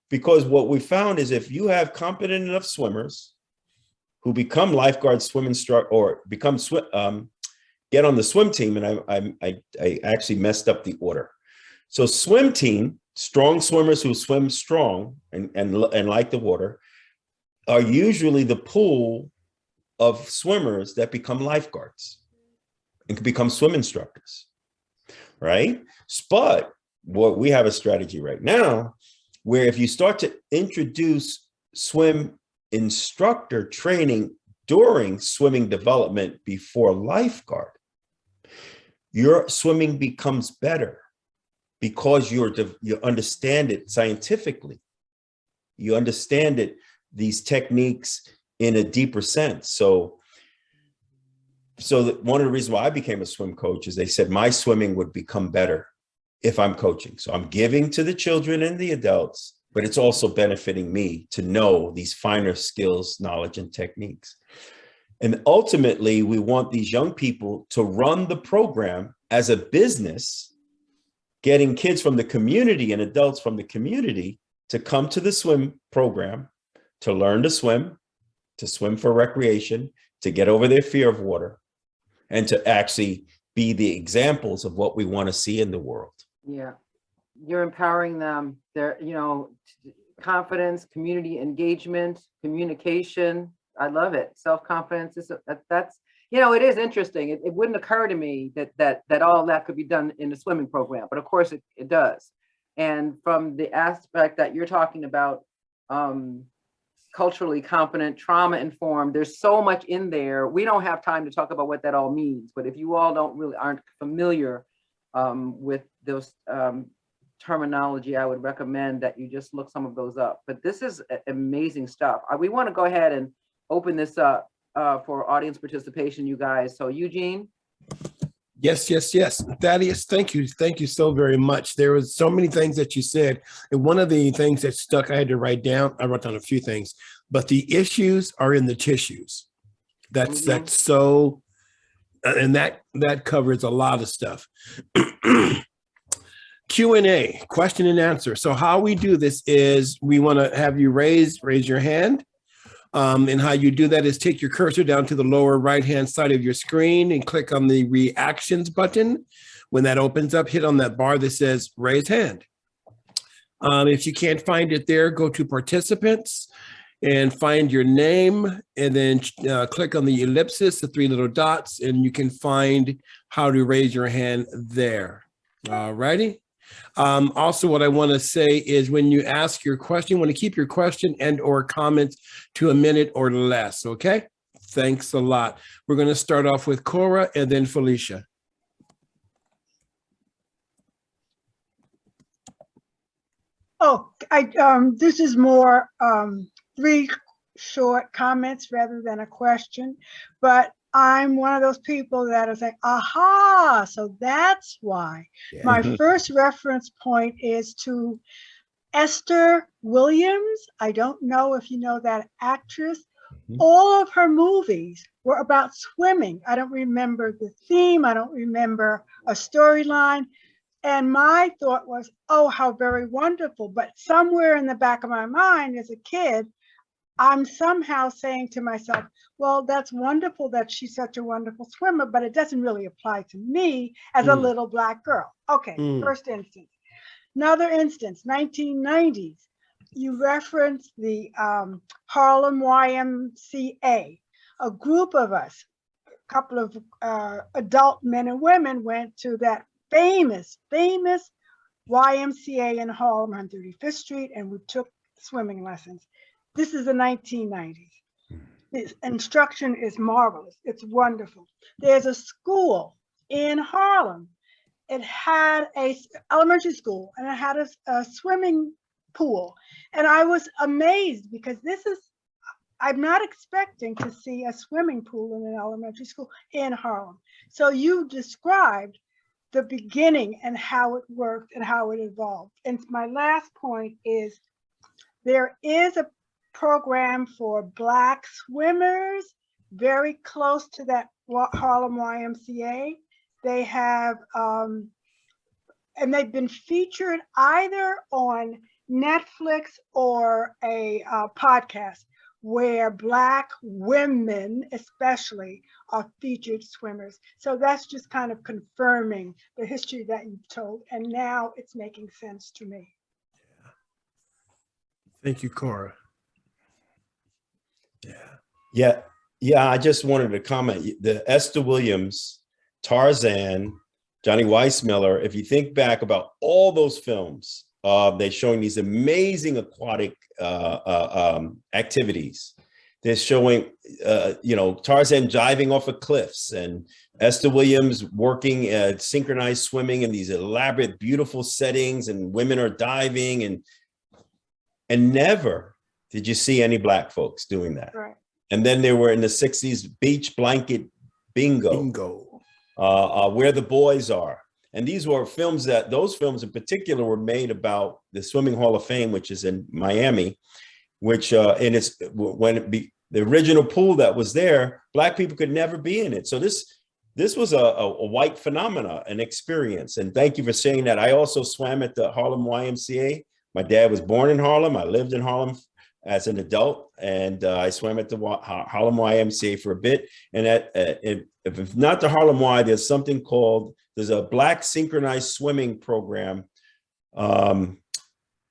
Because what we found is if you have competent enough swimmers who become lifeguard swim instructor or become get on the swim team, and I actually messed up the order. So swim team, strong swimmers who swim strong and like the water, are usually the pool of swimmers that become lifeguards and can become swim instructors, right? But what we have a strategy right now where if you start to introduce swim instructor training during swimming development before lifeguard, your swimming becomes better because you understand it scientifically. You understand it, these techniques in a deeper sense. So one of the reasons why I became a swim coach is they said my swimming would become better if I'm coaching. So I'm giving to the children and the adults, but it's also benefiting me to know these finer skills, knowledge, and techniques. And ultimately, we want these young people to run the program as a business, getting kids from the community and adults from the community to come to the swim program, to learn to swim for recreation, to get over their fear of water, and to actually be the examples of what we want to see in the world. Yeah, you're empowering them. They're, confidence, community engagement, communication. I love it. Self-confidence is that's, it is interesting. It wouldn't occur to me that all that could be done in the swimming program, but of course it does. And from the aspect that you're talking about, culturally competent, trauma informed, there's so much in there. We don't have time to talk about what that all means, but if you all aren't familiar with those terminology, I would recommend that you just look some of those up. But this is amazing stuff. We want to go ahead and open this up for audience participation, you guys. So Eugene. Yes. Thaddeus, thank you. Thank you so very much. There was so many things that you said. And one of the things that stuck, I had to write down, I wrote down a few things, but the issues are in the tissues. That's so, and that covers a lot of stuff. Q&A, question and answer. So how we do this is we want to have you raise your hand. And how you do that is take your cursor down to the lower right-hand side of your screen and click on the reactions button. When that opens up, hit on that bar that says raise hand. If you can't find it there, go to participants and find your name and then click on the ellipsis, the three little dots, and you can find how to raise your hand there. All righty. Also, what I want to say is when you ask your question, you want to keep your question and or comments to a minute or less, okay? Thanks a lot. We're going to start off with Cora and then Felicia. Oh, this is more 3 short comments rather than a question, but I'm one of those people that is like, aha, so that's why. Yeah. My first reference point is to Esther Williams. I don't know if you know that actress. Mm-hmm. All of her movies were about swimming. I don't remember the theme. I don't remember a storyline. And my thought was, oh, how very wonderful. But somewhere in the back of my mind as a kid, I'm somehow saying to myself, well, that's wonderful that she's such a wonderful swimmer, but it doesn't really apply to me as a little Black girl. Okay, first instance. Another instance, 1990s, you referenced the Harlem YMCA. A group of us, a couple of adult men and women went to that famous YMCA in Harlem on 35th Street, and we took swimming lessons. This is the 1990s. This instruction is marvelous. It's wonderful. There's a school in Harlem. It had a elementary school, and it had a swimming pool. And I was amazed because I'm not expecting to see a swimming pool in an elementary school in Harlem. So you described the beginning and how it worked and how it evolved. And my last point is there is a program for Black swimmers very close to that Harlem YMCA. They have, and they've been featured either on Netflix or a podcast where Black women especially are featured swimmers. So that's just kind of confirming the history that you've told, and now it's making sense to me. Thank you, Cora. Yeah. I just wanted to comment. The Esther Williams, Tarzan, Johnny Weissmuller. If you think back about all those films, they're showing these amazing aquatic activities. They're showing, Tarzan diving off of cliffs, and Esther Williams working at synchronized swimming in these elaborate, beautiful settings, and women are diving, and never did you see any Black folks doing that. Right. And then there were in the 60s, Beach Blanket Bingo. Where the Boys Are. And these were films those films in particular were made about the Swimming Hall of Fame, which is in Miami, which the original pool that was there, Black people could never be in it. So this was a white phenomena, an experience. And thank you for saying that. I also swam at the Harlem YMCA. My dad was born in Harlem. I lived in Harlem as an adult, and I swam at the Harlem YMCA for a bit. And if not the Harlem Y, there's a Black synchronized swimming program,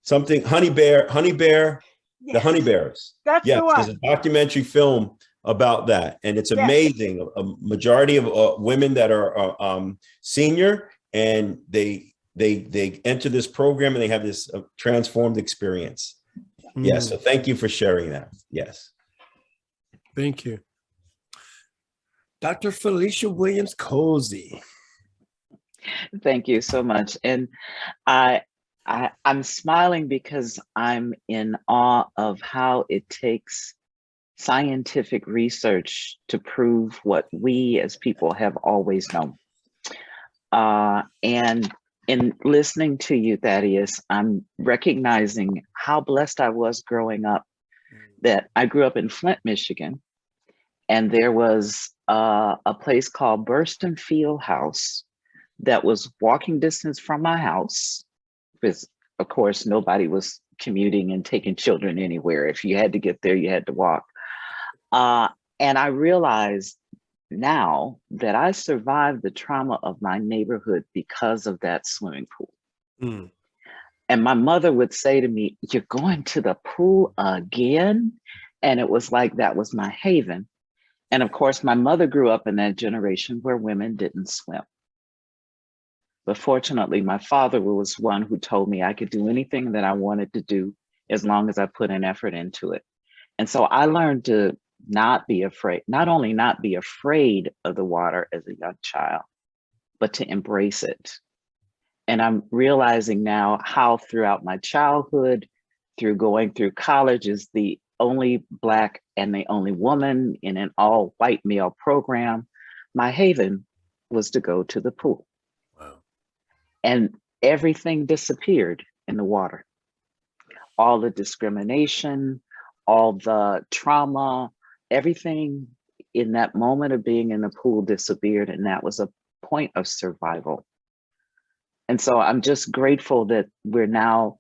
something Honey Bear, yes. The Honey Bears. That's the one. There's a documentary film about that, and it's amazing. A majority of women that are senior, and they enter this program and they have this transformed experience. Yes, so thank you for sharing that. Yes. Thank you. Dr. Felicia Williams-Cozy. Thank you so much. And I'm smiling because I'm in awe of how it takes scientific research to prove what we as people have always known. And in listening to you, Thaddeus, I'm recognizing how blessed I was growing up, that I grew up in Flint, Michigan, and there was a place called Burston Field House that was walking distance from my house, because of course, nobody was commuting and taking children anywhere. If you had to get there, you had to walk. And I realized now that I survived the trauma of my neighborhood because of that swimming pool. And my mother would say to me, "You're going to the pool again?" And it was like that was my haven. And of course, my mother grew up in that generation where women didn't swim. But fortunately, my father was one who told me I could do anything that I wanted to do as long as I put an effort into it. And so I learned to not be afraid, not only not be afraid of the water as a young child, but to embrace it. And I'm realizing now how throughout my childhood, through going through college as the only Black and the only woman in an all white male program, my haven was to go to the pool. Wow. And everything disappeared in the water. All the discrimination, all the trauma, everything in that moment of being in the pool disappeared, and that was a point of survival. And so I'm just grateful that we're now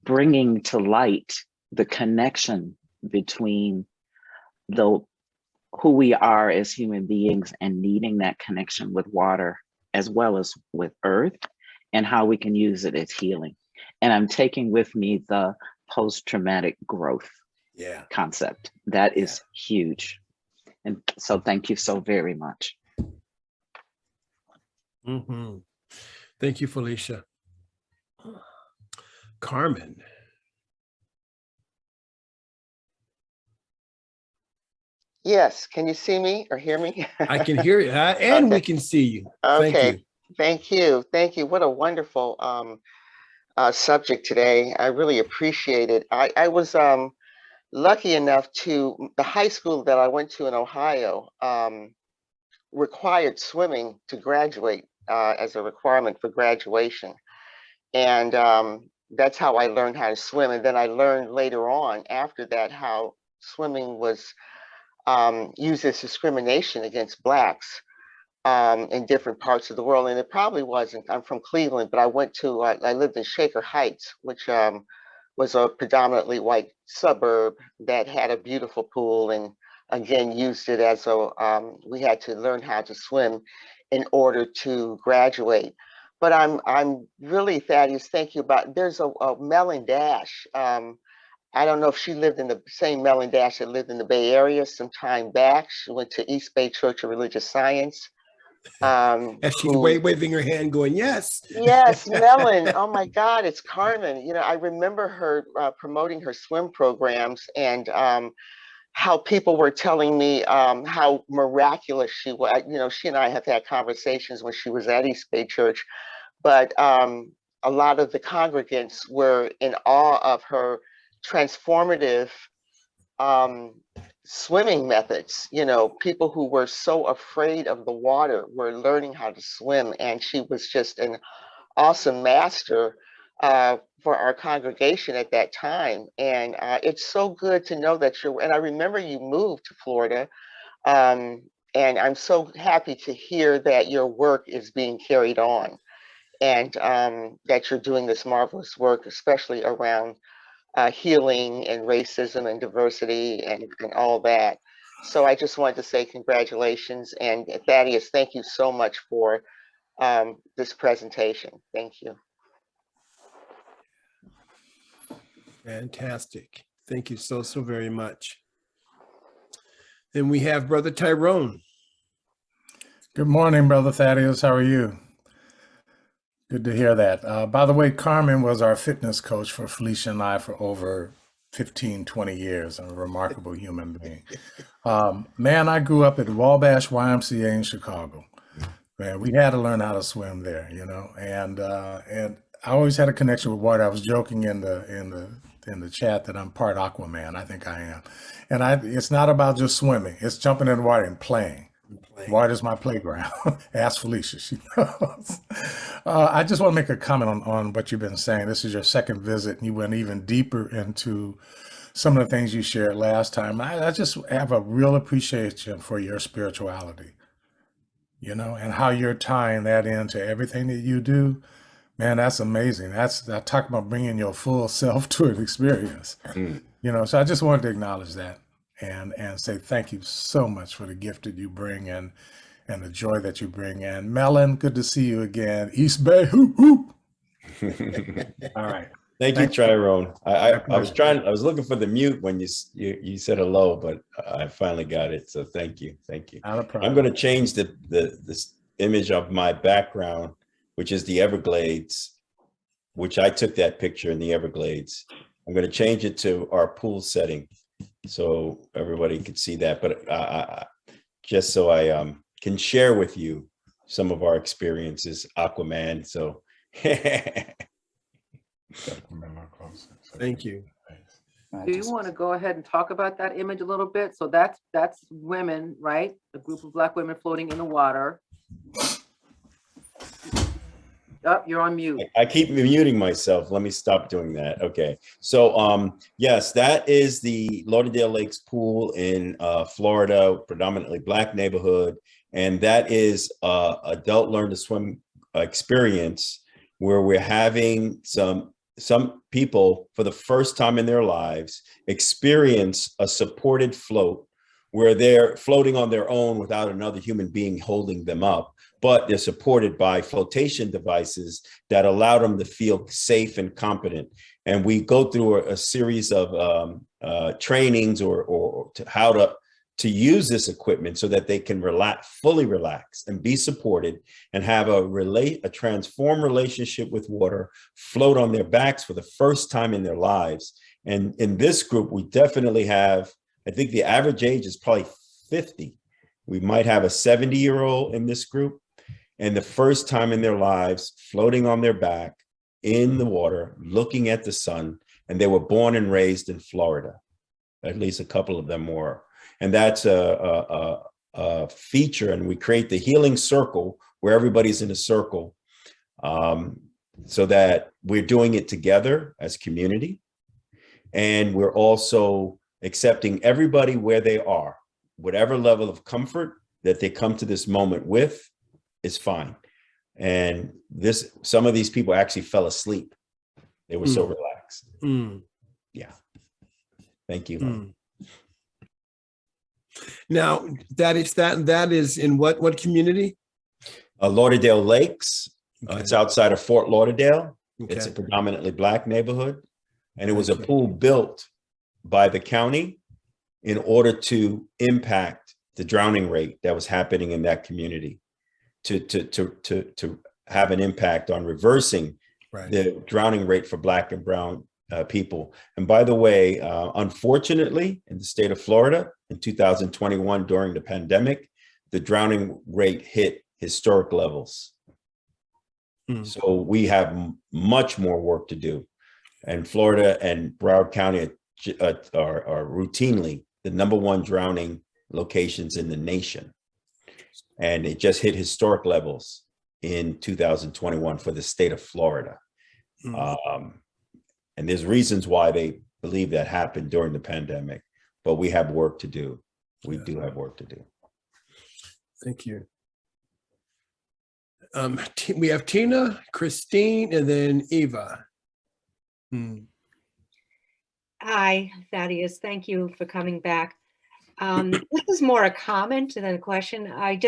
bringing to light the connection between who we are as human beings and needing that connection with water as well as with earth, and how we can use it as healing. And I'm taking with me the post-traumatic growth concept. That is huge. And so thank you so very much. Thank you, Felicia. Carmen. Yes, can you see me or hear me? I can hear you, and we can see you. Thank Okay, you. thank you. Thank you. What a wonderful subject today. I really appreciate it. I was lucky enough the high school that I went to in Ohio required swimming to graduate as a requirement for graduation. And that's how I learned how to swim. And then I learned later on after that how swimming was used as discrimination against Blacks in different parts of the world. And it probably wasn't. I'm from Cleveland, but I lived in Shaker Heights, which was a predominantly white suburb that had a beautiful pool, and again used it as we had to learn how to swim in order to graduate. But I'm really, Thaddeus, thank you. There's a Melon Dash. I don't know if she lived in the same Melon Dash that lived in the Bay Area some time back. She went to East Bay Church of Religious Science. And she's waving her hand going, yes. Yes, Melon. Oh my God, it's Carmen. You know, I remember her promoting her swim programs, and how people were telling me how miraculous she was. You know, she and I have had conversations when she was at East Bay Church, but a lot of the congregants were in awe of her transformative swimming methods. You know, people who were so afraid of the water were learning how to swim, and she was just an awesome master for our congregation at that time. And it's so good to know that and I remember you moved to Florida, and I'm so happy to hear that your work is being carried on, and that you're doing this marvelous work, especially around healing and racism and diversity and all that. So I just wanted to say congratulations. And Thaddeus, thank you so much for this presentation. Thank you. Fantastic. Thank you so very much. And we have Brother Tyrone. Good morning, Brother Thaddeus. How are you? Good to hear that. By the way, Carmen was our fitness coach for Felicia and I for over 15, 20 years. A remarkable human being. Man, I grew up at Wabash YMCA in Chicago. Man, we had to learn how to swim there, you know, and I always had a connection with water. I was joking in the chat that I'm part Aquaman. I think I am. And it's not about just swimming. It's jumping in the water and playing. Water's my playground. Ask Felicia, she knows. I just want to make a comment on what you've been saying. This is your second visit, and you went even deeper into some of the things you shared last time. I just have a real appreciation for your spirituality, you know, and how you're tying that into everything that you do. Man, that's amazing. I talk about bringing your full self to an experience, you know, so I just wanted to acknowledge that. And say thank you so much for the gift that you bring and the joy that you bring. And Melon, good to see you again. East Bay, hoop, hoop. All right. Thank you, Tyrone. I was looking for the mute when you said hello, but I finally got it. So thank you. I'm going to change this image of my background, which is the Everglades, which I took that picture in the Everglades. I'm going to change it to our pool setting, so everybody could see that, but just so I can share with you some of our experiences, Aquaman. So thank you. Do you want to go ahead and talk about that image a little bit? So that's women, right? A group of Black women floating in the water. Oh, you're on mute. I keep muting myself. Let me stop doing that. Okay. So yes, that is the Lauderdale Lakes pool in Florida, predominantly Black neighborhood. And that is adult learn to swim experience where we're having some people for the first time in their lives experience a supported float where they're floating on their own without another human being holding them up, but they're supported by flotation devices that allow them to feel safe and competent. And we go through a series of trainings or how to use this equipment so that they can fully relax and be supported and have a transformed relationship with water, float on their backs for the first time in their lives. And in this group, we definitely have, I think the average age is probably 50. We might have a 70-year-old in this group, and the first time in their lives, floating on their back in the water, looking at the sun, and they were born and raised in Florida. At least a couple of them were. And that's a feature, and we create the healing circle where everybody's in a circle, so that we're doing it together as community. And we're also accepting everybody where they are, whatever level of comfort that they come to this moment with is fine. And some of these people actually fell asleep. They were so relaxed. Yeah. Thank you. Now, that is in what community? Lauderdale Lakes. Okay. It's outside of Fort Lauderdale. Okay. It's a predominantly Black neighborhood. And it was a pool built by the county in order to impact the drowning rate that was happening in that community, to have an impact on reversing the drowning rate for Black and brown people. And by the way, unfortunately, in the state of Florida in 2021, during the pandemic, the drowning rate hit historic levels. So we have much more work to do. And Florida and Broward County are routinely the #1 drowning locations in the nation. And it just hit historic levels in 2021 for the state of Florida. And there's reasons why they believe that happened during the pandemic, but we have work to do. We do have work to do. Thank you. We have Tina, Christine, and then Eva. Hi, Thaddeus. Thank you for coming back. This is more a comment than a question. I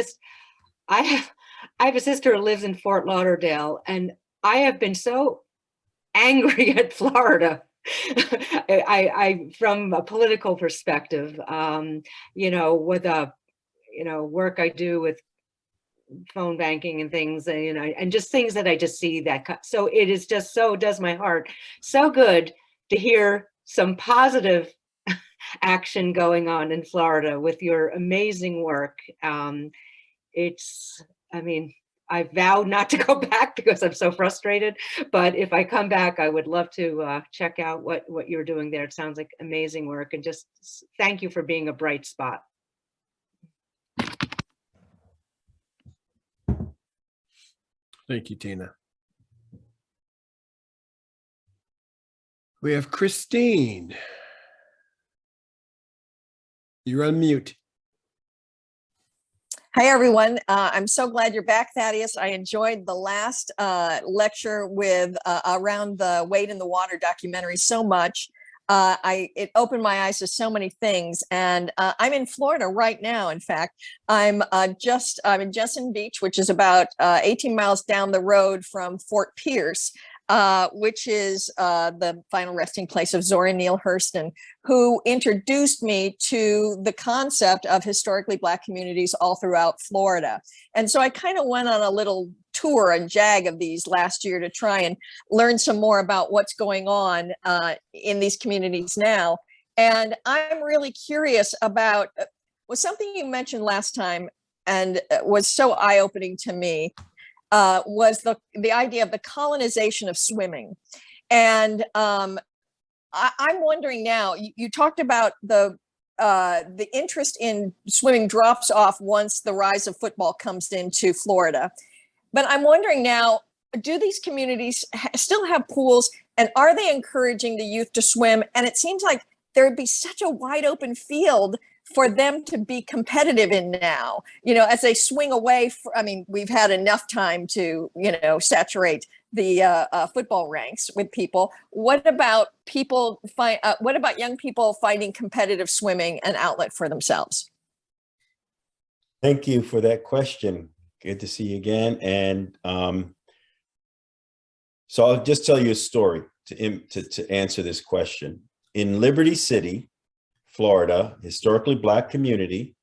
have a sister who lives in Fort Lauderdale, and I have been so angry at Florida. I from a political perspective, with work I do with phone banking and things, and just things that I just see that. So it is just so does my heart so good to hear some positive action going on in Florida with your amazing work. I vowed not to go back because I'm so frustrated, but if I come back, I would love to check out what you're doing there. It sounds like amazing work, and just thank you for being a bright spot. Thank you, Tina. We have Christine. You're on mute. Hi, everyone. I'm so glad you're back, Thaddeus. I enjoyed the last lecture with around the Wade in the Water documentary so much. It opened my eyes to so many things. And I'm in Florida right now. In fact, I'm in Jessen Beach, which is about 18 miles down the road from Fort Pierce, which is the final resting place of Zora Neale Hurston, who introduced me to the concept of historically Black communities all throughout Florida. And so I kind of went on a little tour and jag of these last year to try and learn some more about what's going on in these communities now. And I'm really curious about was something you mentioned last time and was so eye-opening to me. Was the idea of the colonization of swimming. And I'm wondering now, you talked about the interest in swimming drops off once the rise of football comes into Florida. But I'm wondering now, do these communities still have pools, and are they encouraging the youth to swim? And it seems like there would be such a wide open field for them to be competitive in now, as they swing away. We've had enough time to, saturate the football ranks with people. What about what about young people finding competitive swimming an outlet for themselves? Thank you for that question. Good to see you again. And so I'll just tell you a story to answer this question. In Liberty City, Florida, historically Black community,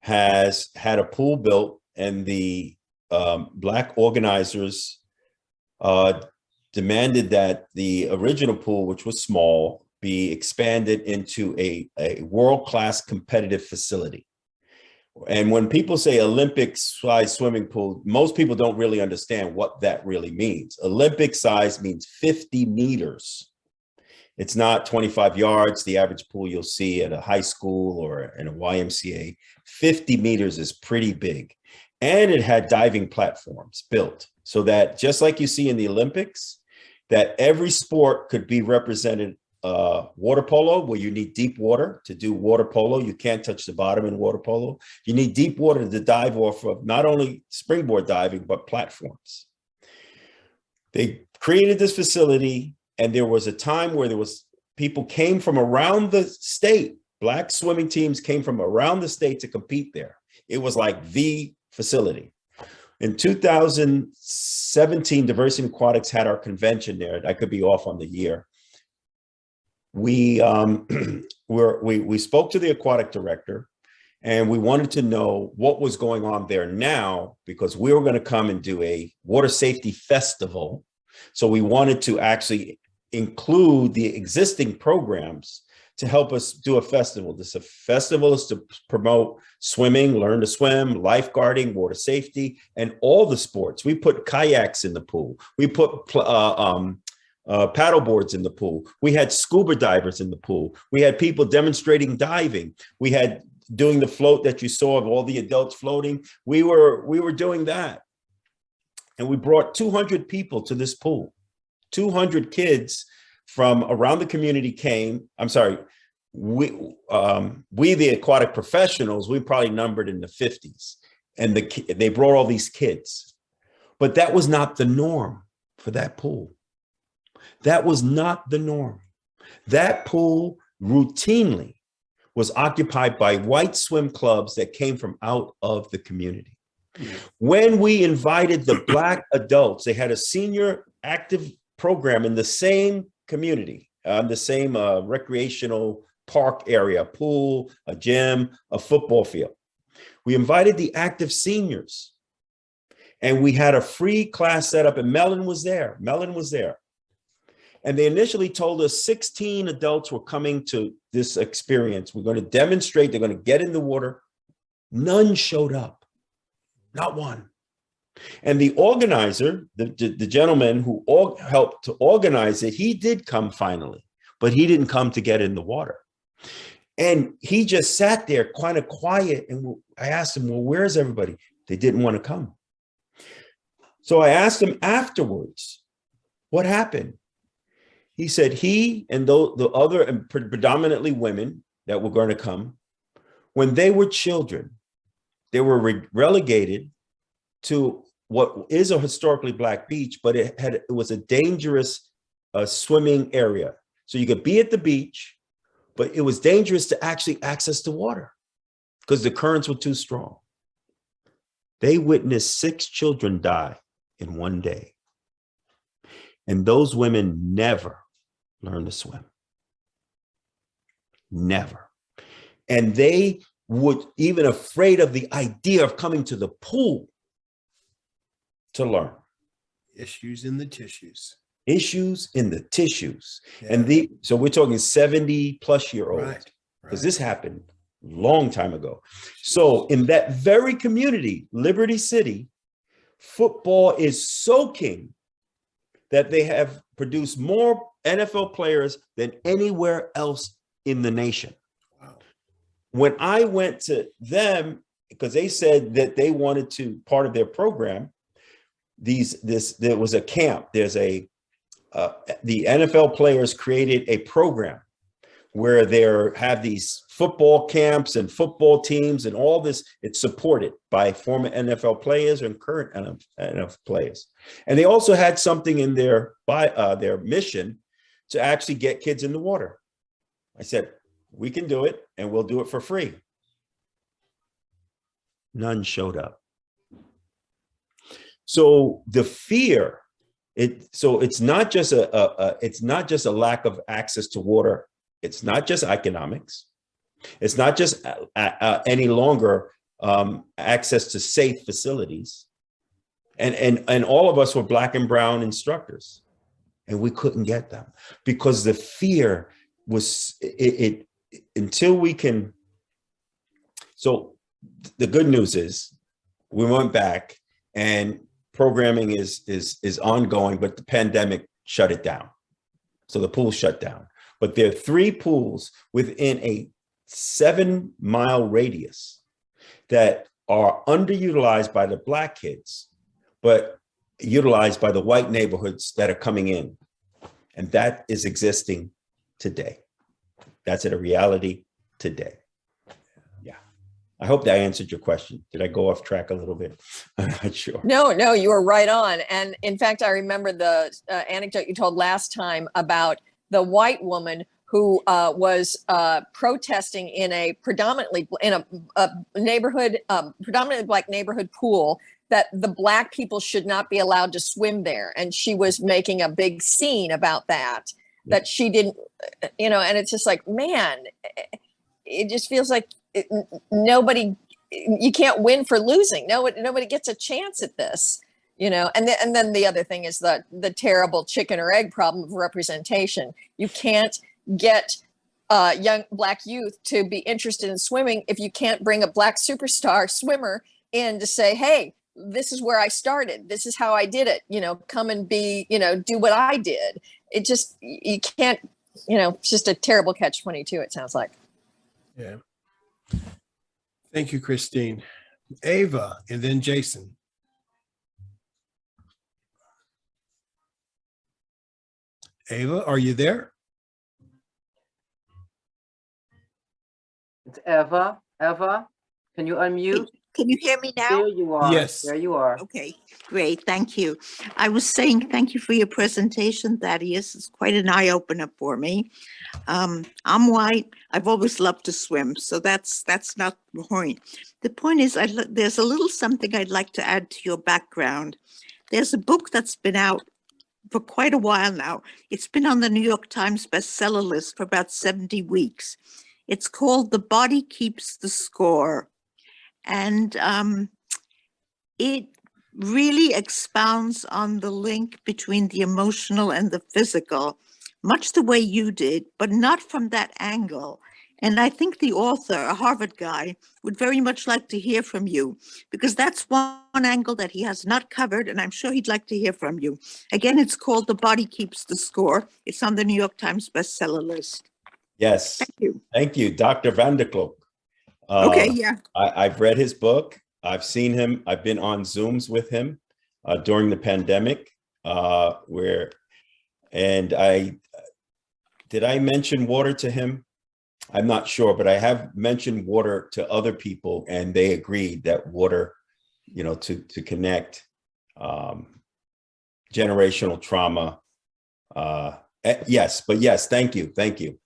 has had a pool built, and the Black organizers demanded that the original pool, which was small, be expanded into a world-class competitive facility. And when people say Olympic-size swimming pool, most people don't really understand what that really means. Olympic size means 50 meters. It's not 25 yards, the average pool you'll see at a high school or in a YMCA. 50 meters is pretty big. And it had diving platforms built so that, just like you see in the Olympics, that every sport could be represented. Water polo, where you need deep water to do water polo. You can't touch the bottom in water polo. You need deep water to dive off of not only springboard diving, but platforms. They created this facility, and there was a time where people came from around the state. Black swimming teams came from around the state to compete there. It was like the facility. In 2017, Diversity in Aquatics had our convention there. I could be off on the year. We spoke to the aquatic director, and we wanted to know what was going on there now, because we were going to come and do a water safety festival. So we wanted to actually include the existing programs to help us do a festival. This festival is to promote swimming, learn to swim, lifeguarding, water safety, and all the sports. We put kayaks in the pool. We put paddle boards in the pool. We had scuba divers in the pool. We had people demonstrating diving. We had doing the float that you saw of all the adults floating. We were doing that. And we brought 200 people to this pool. 200 kids from around the community came. I'm sorry, we the aquatic professionals, we probably numbered in the 50s. And they brought all these kids. But that was not the norm for that pool. That was not the norm. That pool routinely was occupied by white swim clubs that came from out of the community. When we invited the Black adults, they had a senior active program in the same community, the same recreational park area, pool, a gym, a football field. We invited the active seniors, and we had a free class set up, and Mellon was there. And they initially told us 16 adults were coming to this experience. We're going to demonstrate, they're going to get in the water. None showed up, not one. And the organizer, the gentleman who helped to organize it, he did come finally, but he didn't come to get in the water. And he just sat there kind of quiet. And I asked him, well, where's everybody? They didn't want to come. So I asked him afterwards, what happened? He said he and the other, and predominantly women that were going to come, when they were children, they were relegated to what is a historically Black beach, but it was a dangerous swimming area. So you could be at the beach, but it was dangerous to actually access the water because the currents were too strong. They witnessed 6 children die in one day. And those women never learned to swim. Never. And they would even afraid of the idea of coming to the pool to learn. Issues in the tissues. Issues in the tissues. Yeah. And so we're talking 70-plus-year-olds, Right. because this happened a long time ago. So in that very community, Liberty City, football is so king that they have produced more NFL players than anywhere else in the nation. Wow. When I went to them, because they said that they wanted to, part of their program, there was a camp. There's the NFL players created a program where they have these football camps and football teams and all this. It's supported by former NFL players and current NFL players. And they also had something in their mission to actually get kids in the water. I said, we can do it and we'll do it for free. None showed up. So the fear, it's not just a lack of access to water It's not just economics. It's not just any longer access to safe facilities. And all of us were Black and brown instructors, and we couldn't get them because the fear was until we can. So the good news is we went back and programming is ongoing, but the pandemic shut it down. So the pool shut down. But there are 3 pools within a 7-mile radius that are underutilized by the Black kids, but utilized by the white neighborhoods that are coming in. And that is existing today. That's a reality today. Yeah. I hope that answered your question. Did I go off track a little bit? I'm not sure. No, you were right on. And in fact, I remember the anecdote you told last time about the white woman who was protesting in a predominantly neighborhood, predominantly Black neighborhood pool, that the Black people should not be allowed to swim there. And she was making a big scene about that, that she didn't, and it's just like, man, it just feels like nobody, you can't win for losing. Nobody gets a chance at this, and then the other thing is the terrible chicken or egg problem of representation. You can't get young Black youth to be interested in swimming if you can't bring a Black superstar swimmer in to say, hey, this is where I started. This is how I did it. Come and be, do what I did. It just, you can't, it's just a terrible catch-22, it sounds like. Yeah. Thank you, Christine. Ava, and then Jason. Ava, are you there? It's Eva. Eva, can you unmute? Can you hear me now? There you are. Yes. There you are. Okay, great. Thank you. I was saying thank you for your presentation, Thaddeus. It's quite an eye-opener for me. I'm white. I've always loved to swim, so that's not the point. The point is, there's a little something I'd like to add to your background. There's a book that's been out for quite a while now. It's been on the New York Times bestseller list for about 70 weeks. It's called The Body Keeps the Score. And it really expounds on the link between the emotional and the physical, much the way you did, but not from that angle. And I think the author, a Harvard guy, would very much like to hear from you, because that's one angle that he has not covered, and I'm sure he'd like to hear from you. Again, it's called The Body Keeps the Score. It's on the New York Times bestseller list. Yes. Thank you. Thank you, Dr. Van der Klook. Okay, yeah. I've read his book. I've seen him. I've been on Zooms with him during the pandemic, did I mention water to him? I'm not sure, but I have mentioned water to other people, and they agreed that water, to connect generational trauma. Yes, thank you. Thank you.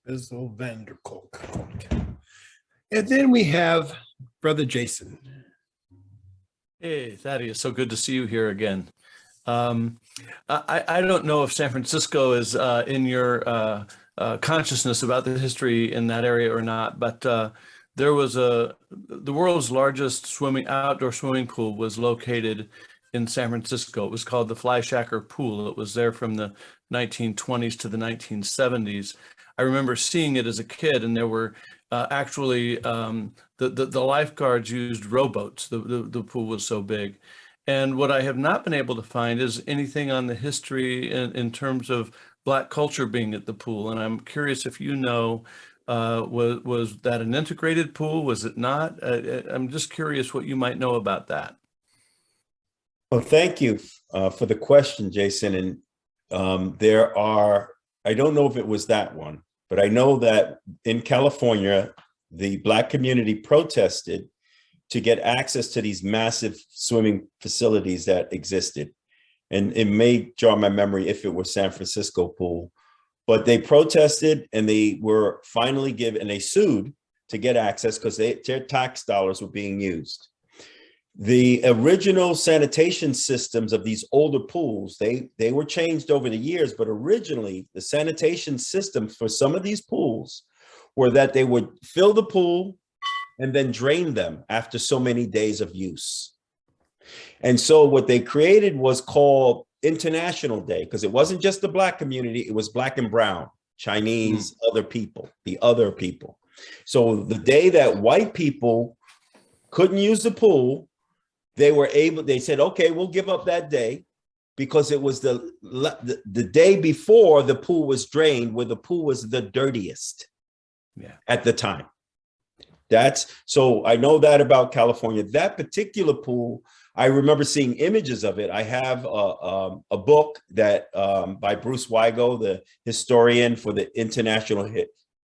Bizzle Vanderkolk. And then we have Brother Jason. Hey, Thaddeus, so good to see you here again. I don't know if San Francisco is in your consciousness about the history in that area or not, but there was the world's largest outdoor swimming pool was located in San Francisco. It was called the Fleischacker Pool. It was there from the 1920s to the 1970s. I remember seeing it as a kid, and there were actually the lifeguards used rowboats. The pool was so big. And what I have not been able to find is anything on the history in terms of Black culture being at the pool. And I'm curious if you know, was that an integrated pool? Was it not? I'm just curious what you might know about that. Well, thank you for the question, Jason. And I don't know if it was that one, but I know that in California, the Black community protested to get access to these massive swimming facilities that existed. And it may jar my memory if it was San Francisco pool, but they protested and they were finally given, and they sued to get access because their tax dollars were being used. The original sanitation systems of these older pools, they were changed over the years, but originally the sanitation system for some of these pools were that they would fill the pool and then drain them after so many days of use. And so what they created was called International Day, because it wasn't just the Black community, it was Black and brown, Chinese, other people, the other people. So the day that white people couldn't use the pool, they said, okay, we'll give up that day, because it was the day before the pool was drained, where the pool was the dirtiest at the time. So I know that about California. That particular pool, I remember seeing images of it. I have a book that by Bruce Weigel, the historian for the International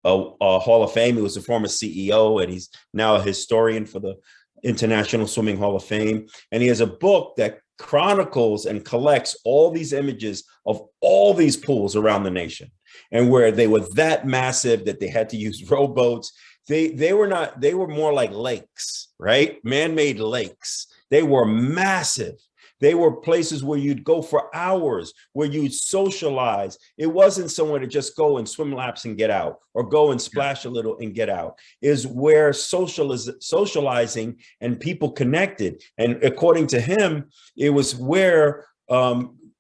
Hall of Fame. He was a former CEO, and he's now a historian for the International Swimming Hall of Fame. And he has a book that chronicles and collects all these images of all these pools around the nation, and where they were that massive that they had to use rowboats. They were more like lakes, right? Man-made lakes. They were massive. They were places where you'd go for hours, where you'd socialize. It wasn't somewhere to just go and swim laps and get out, or go and splash a little and get out. Is where socializing and people connected. And according to him, it was where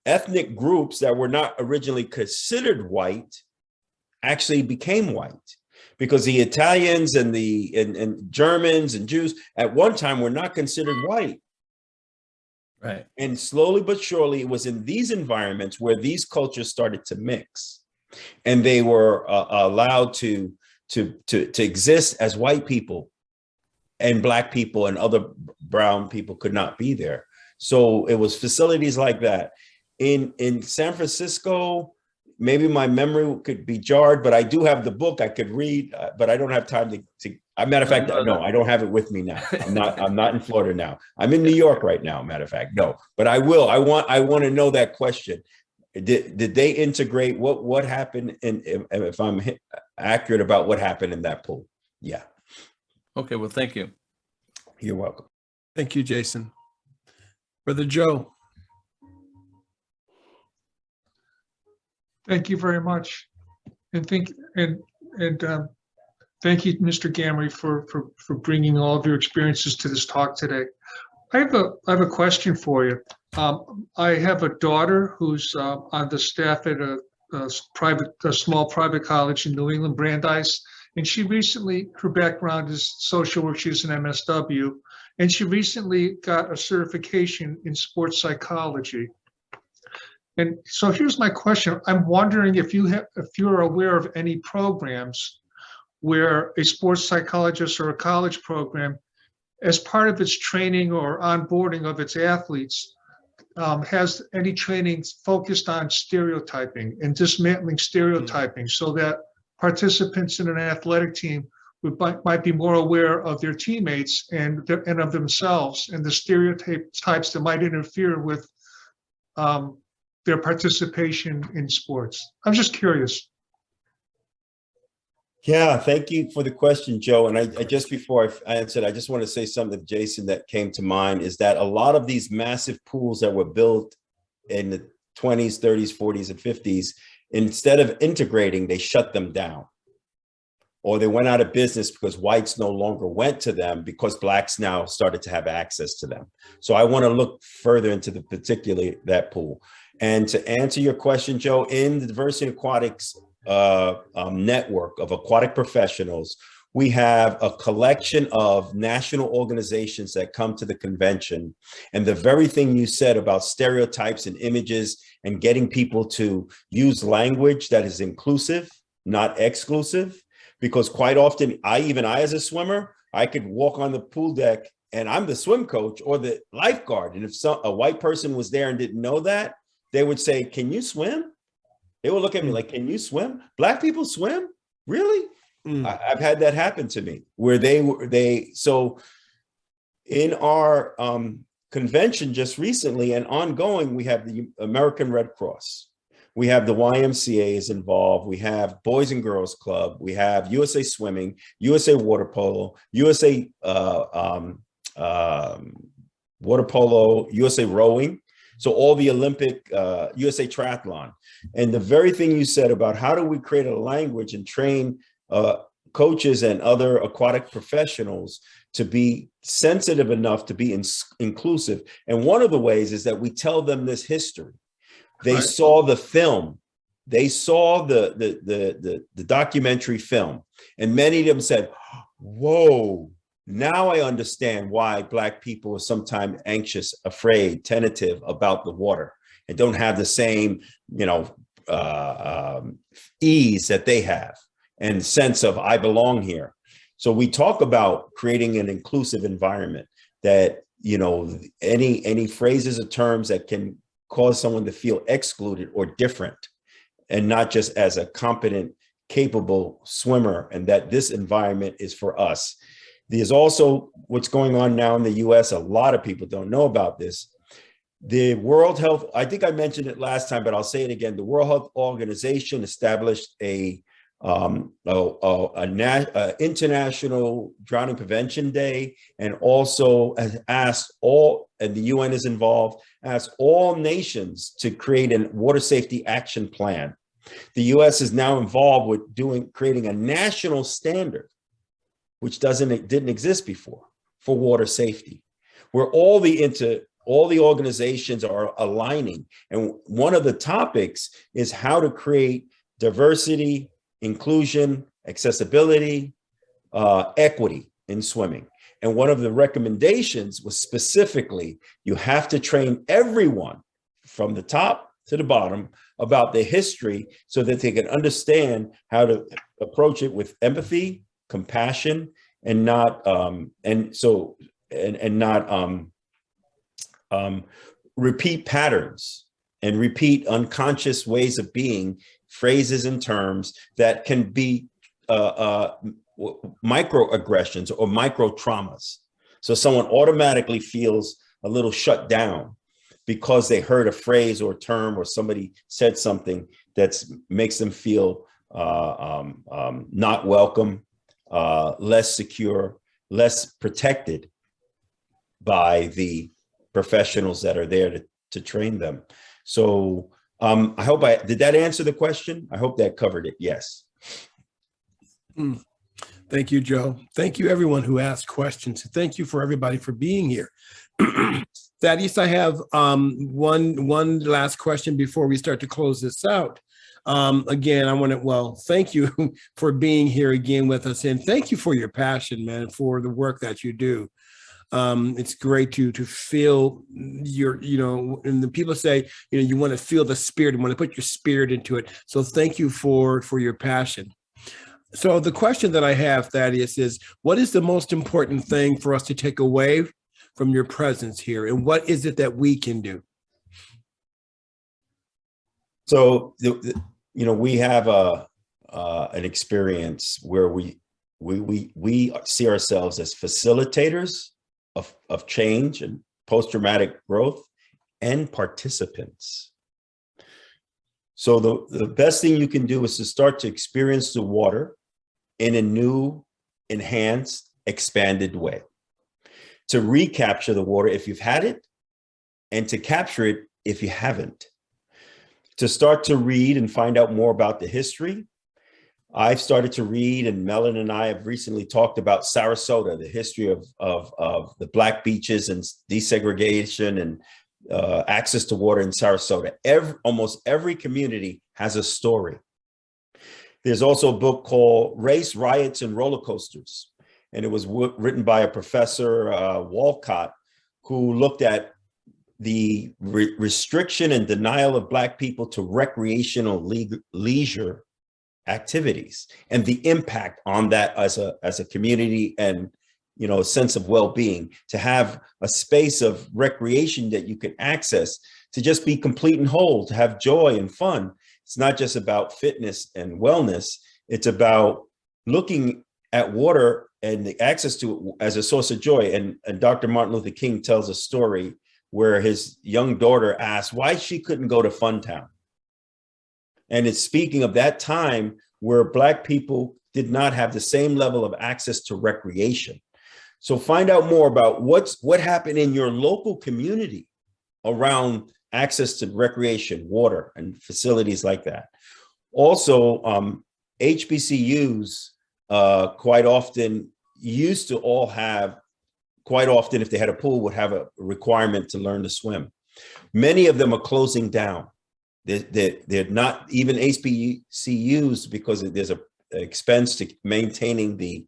ethnic groups that were not originally considered white actually became white. Because the Italians and the Germans and Jews at one time were not considered white. Right. And slowly but surely, it was in these environments where these cultures started to mix, and they were allowed to exist as white people, and Black people and other brown people could not be there. So it was facilities like that. In San Francisco, maybe my memory could be jarred, but I do have the book I could read, but I don't have time to matter of fact, no, I don't have it with me now. I'm not in Florida now. I'm in New York right now, matter of fact, no, but I will. I want to know that question. Did they integrate what happened, and if I'm accurate about what happened in that pool? Yeah. Okay, well, thank you. You're welcome. Thank you, Jason. Brother Joe. Thank you very much, and thank you, Mr. Gamory, for bringing all of your experiences to this talk today. I have a question for you. I have a daughter who's on the staff at a small private college in New England, Brandeis, and she recently, her background is social work. She's an MSW, and she recently got a certification in sports psychology. And so here's my question. I'm wondering if you're aware of any programs where a sports psychologist or a college program, as part of its training or onboarding of its athletes, has any training focused on stereotyping and dismantling stereotyping, so that participants in an athletic team might be more aware of their teammates and of themselves, and the stereotypes that might interfere with their participation in sports. I'm just curious. Yeah, thank you for the question, Joe. And I just before I answered, I just want to say something to Jason that came to mind, is that a lot of these massive pools that were built in the 20s, 30s, 40s, and 50s, instead of integrating, they shut them down. Or they went out of business because whites no longer went to them, because Blacks now started to have access to them. So I want to look further into particularly that pool. And to answer your question, Joe, in the Diversity in Aquatics network of aquatic professionals, we have a collection of national organizations that come to the convention. And the very thing you said about stereotypes and images, and getting people to use language that is inclusive, not exclusive, because quite often, I as a swimmer, I could walk on the pool deck and I'm the swim coach or the lifeguard. And if a white person was there and didn't know that, they would say, "Can you swim?" They would look at me like, "Can you swim? Black people swim? Really?" I've had that happen to me, where so in our convention just recently and ongoing, we have the American Red Cross. We have the YMCA is involved. We have Boys and Girls Club. We have USA Swimming, USA Water Polo, USA water polo, USA rowing. So all the Olympic, USA triathlon. And the very thing you said about how do we create a language and train coaches and other aquatic professionals to be sensitive enough to be inclusive. And one of the ways is that we tell them this history. They Right. saw the film. They saw the documentary film. And many of them said, whoa, now I understand why Black people are sometimes anxious, afraid, tentative about the water and don't have the same, ease that they have and sense of I belong here. So we talk about creating an inclusive environment that, any phrases or terms that can cause someone to feel excluded or different and not just as a competent, capable swimmer, and that this environment is for us. There's also what's going on now in the US. A lot of people don't know about this. The World Health, I think I mentioned it last time, but I'll say it again. The World Health Organization established a International Drowning Prevention Day, and also asked all, and the UN is involved, asked all nations to create a water safety action plan. The US is now involved with creating a national standard, which didn't exist before, for water safety, where all the organizations are aligning. And one of the topics is how to create diversity, inclusion, accessibility, equity in swimming. And one of the recommendations was specifically, you have to train everyone from the top to the bottom about the history so that they can understand how to approach it with empathy, compassion, and not repeat patterns and repeat unconscious ways of being, phrases and terms that can be microaggressions or micro traumas. So someone automatically feels a little shut down because they heard a phrase or term or somebody said something that makes them feel not welcome, less secure, less protected by the professionals that are there to train them. So I hope did that answer the question? I hope that covered it. Yes. Thank you, Joe. Thank you, everyone who asked questions. Thank you for everybody for being here. Thaddeus, I have one last question before we start to close this out. Again, I want to, thank you for being here again with us, and thank you for your passion, man, for the work that you do. It's great to feel your, and the people say, you want to feel the spirit, you want to put your spirit into it. So thank you for your passion. So the question that I have, Thaddeus, is what is the most important thing for us to take away from your presence here? And what is it that we can do? So, we have an experience where we see ourselves as facilitators of change and post-traumatic growth and participants. So the best thing you can do is to start to experience the water in a new, enhanced, expanded way. To recapture the water if you've had it, and to capture it if you haven't. To start to read and find out more about the history. I've started to read, and Melon and I have recently talked about Sarasota, the history of the Black beaches and desegregation and access to water in Sarasota. Almost every community has a story. There's also a book called Race, Riots, and Roller Coasters. And it was written by a professor, Walcott, who looked at the restriction and denial of Black people to recreational leisure activities and the impact on that as a community and a sense of well-being, to have a space of recreation that you can access, to just be complete and whole, to have joy and fun. It's not just about fitness and wellness. It's about looking at water and the access to it as a source of joy. And Dr. Martin Luther King tells a story where his young daughter asked why she couldn't go to Funtown. And it's speaking of that time where Black people did not have the same level of access to recreation. So find out more about what happened in your local community around access to recreation, water, and facilities like that. Also, HBCUs quite often used to all have, quite often if they had a pool, would have a requirement to learn to swim. Many of them are closing down. They're not even HBCUs because there's an expense to maintaining the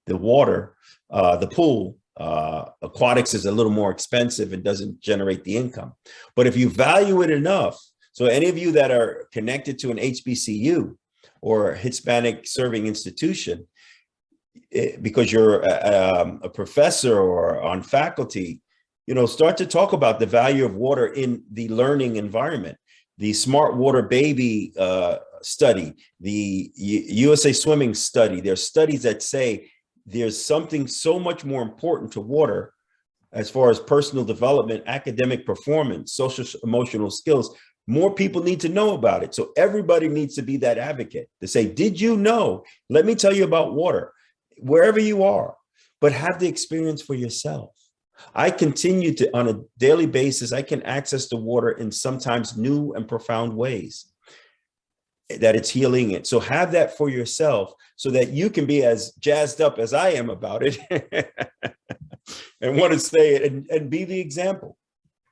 water, the pool. Aquatics is a little more expensive and doesn't generate the income. But if you value it enough, so any of you that are connected to an HBCU or a Hispanic serving institution, because you're a professor or on faculty, start to talk about the value of water in the learning environment. The Smart Water Baby study, the USA Swimming study. There's studies that say there's something so much more important to water as far as personal development, academic performance, social emotional skills. More people need to know about it. So everybody needs to be that advocate to say, did you know? Let me tell you about water, wherever you are, but have the experience for yourself. I continue to, on a daily basis, I can access the water in sometimes new and profound ways that it's healing it. So have that for yourself so that you can be as jazzed up as I am about it and want to say it and be the example.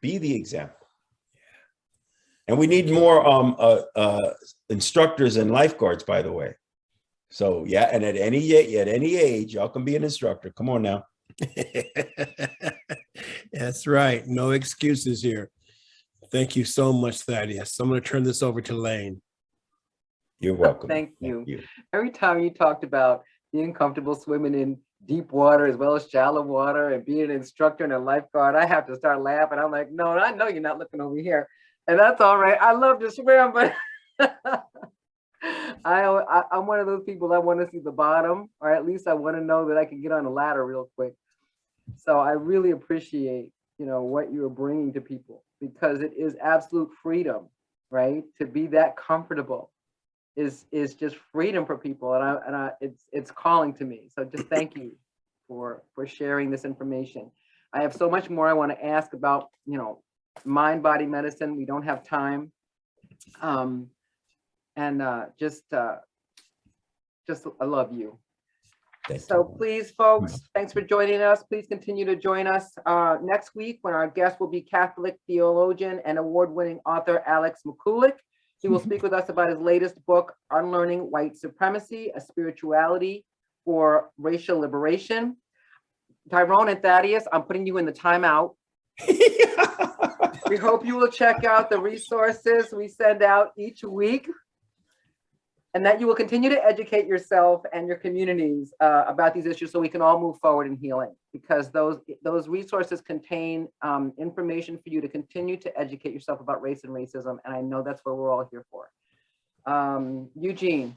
Be the example. And we need more instructors and lifeguards, by the way. So yeah, and at any age, y'all can be an instructor. Come on now. That's right. No excuses here. Thank you so much, Thaddeus. I'm going to turn this over to Lane. You're welcome. Thank you. Every time you talked about being comfortable swimming in deep water as well as shallow water and being an instructor and a lifeguard, I have to start laughing. I'm like, no, I know you're not looking over here. And that's all right. I love to swim, but I'm one of those people, I want to see the bottom, or at least I want to know that I can get on a ladder real quick. So I really appreciate, what you're bringing to people, because it is absolute freedom, right? To be that comfortable is just freedom for people, and it's calling to me. So just thank you for sharing this information. I have so much more I want to ask about, mind body medicine. We don't have time. Just I love you. So please, folks, thanks for joining us. Please continue to join us next week when our guest will be Catholic theologian and award-winning author Alex McCulloch. He will speak with us about his latest book, Unlearning White Supremacy, A Spirituality for Racial Liberation. Tyrone and Thaddeus, I'm putting you in the timeout. We hope you will check out the resources we send out each week, and that you will continue to educate yourself and your communities about these issues so we can all move forward in healing, because those resources contain information for you to continue to educate yourself about race and racism. And I know that's what we're all here for. Eugene.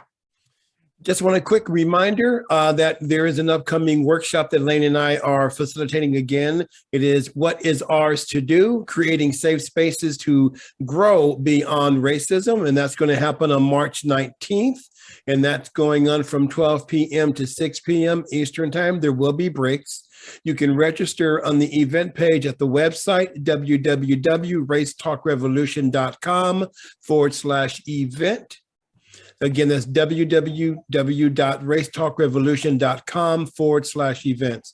Just want a quick reminder that there is an upcoming workshop that Lane and I are facilitating again. It is What is Ours to Do? Creating Safe Spaces to Grow Beyond Racism. And that's going to happen on March 19th. And that's going on from 12 p.m. to 6 p.m. Eastern Time. There will be breaks. You can register on the event page at the website, www.racetalkrevolution.com/event. Again, that's www.racetalkrevolution.com/events.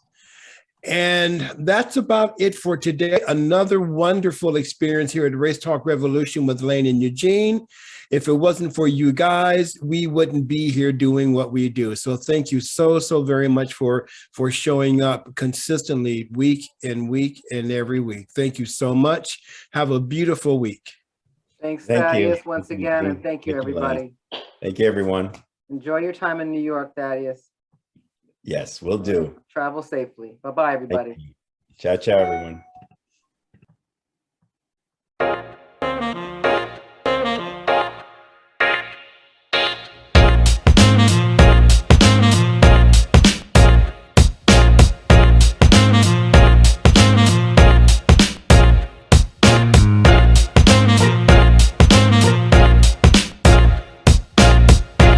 And that's about it for today. Another wonderful experience here at Race Talk Revolution with Lane and Eugene. If it wasn't for you guys, we wouldn't be here doing what we do. So thank you so very much for showing up consistently week and every week. Thank you so much. Have a beautiful week. Thanks, Thaddeus, once again, and thank you, everybody. Thank you, everyone. Enjoy your time in New York, Thaddeus. Yes, we'll do. Travel safely. Bye-bye, everybody. Ciao, ciao, everyone.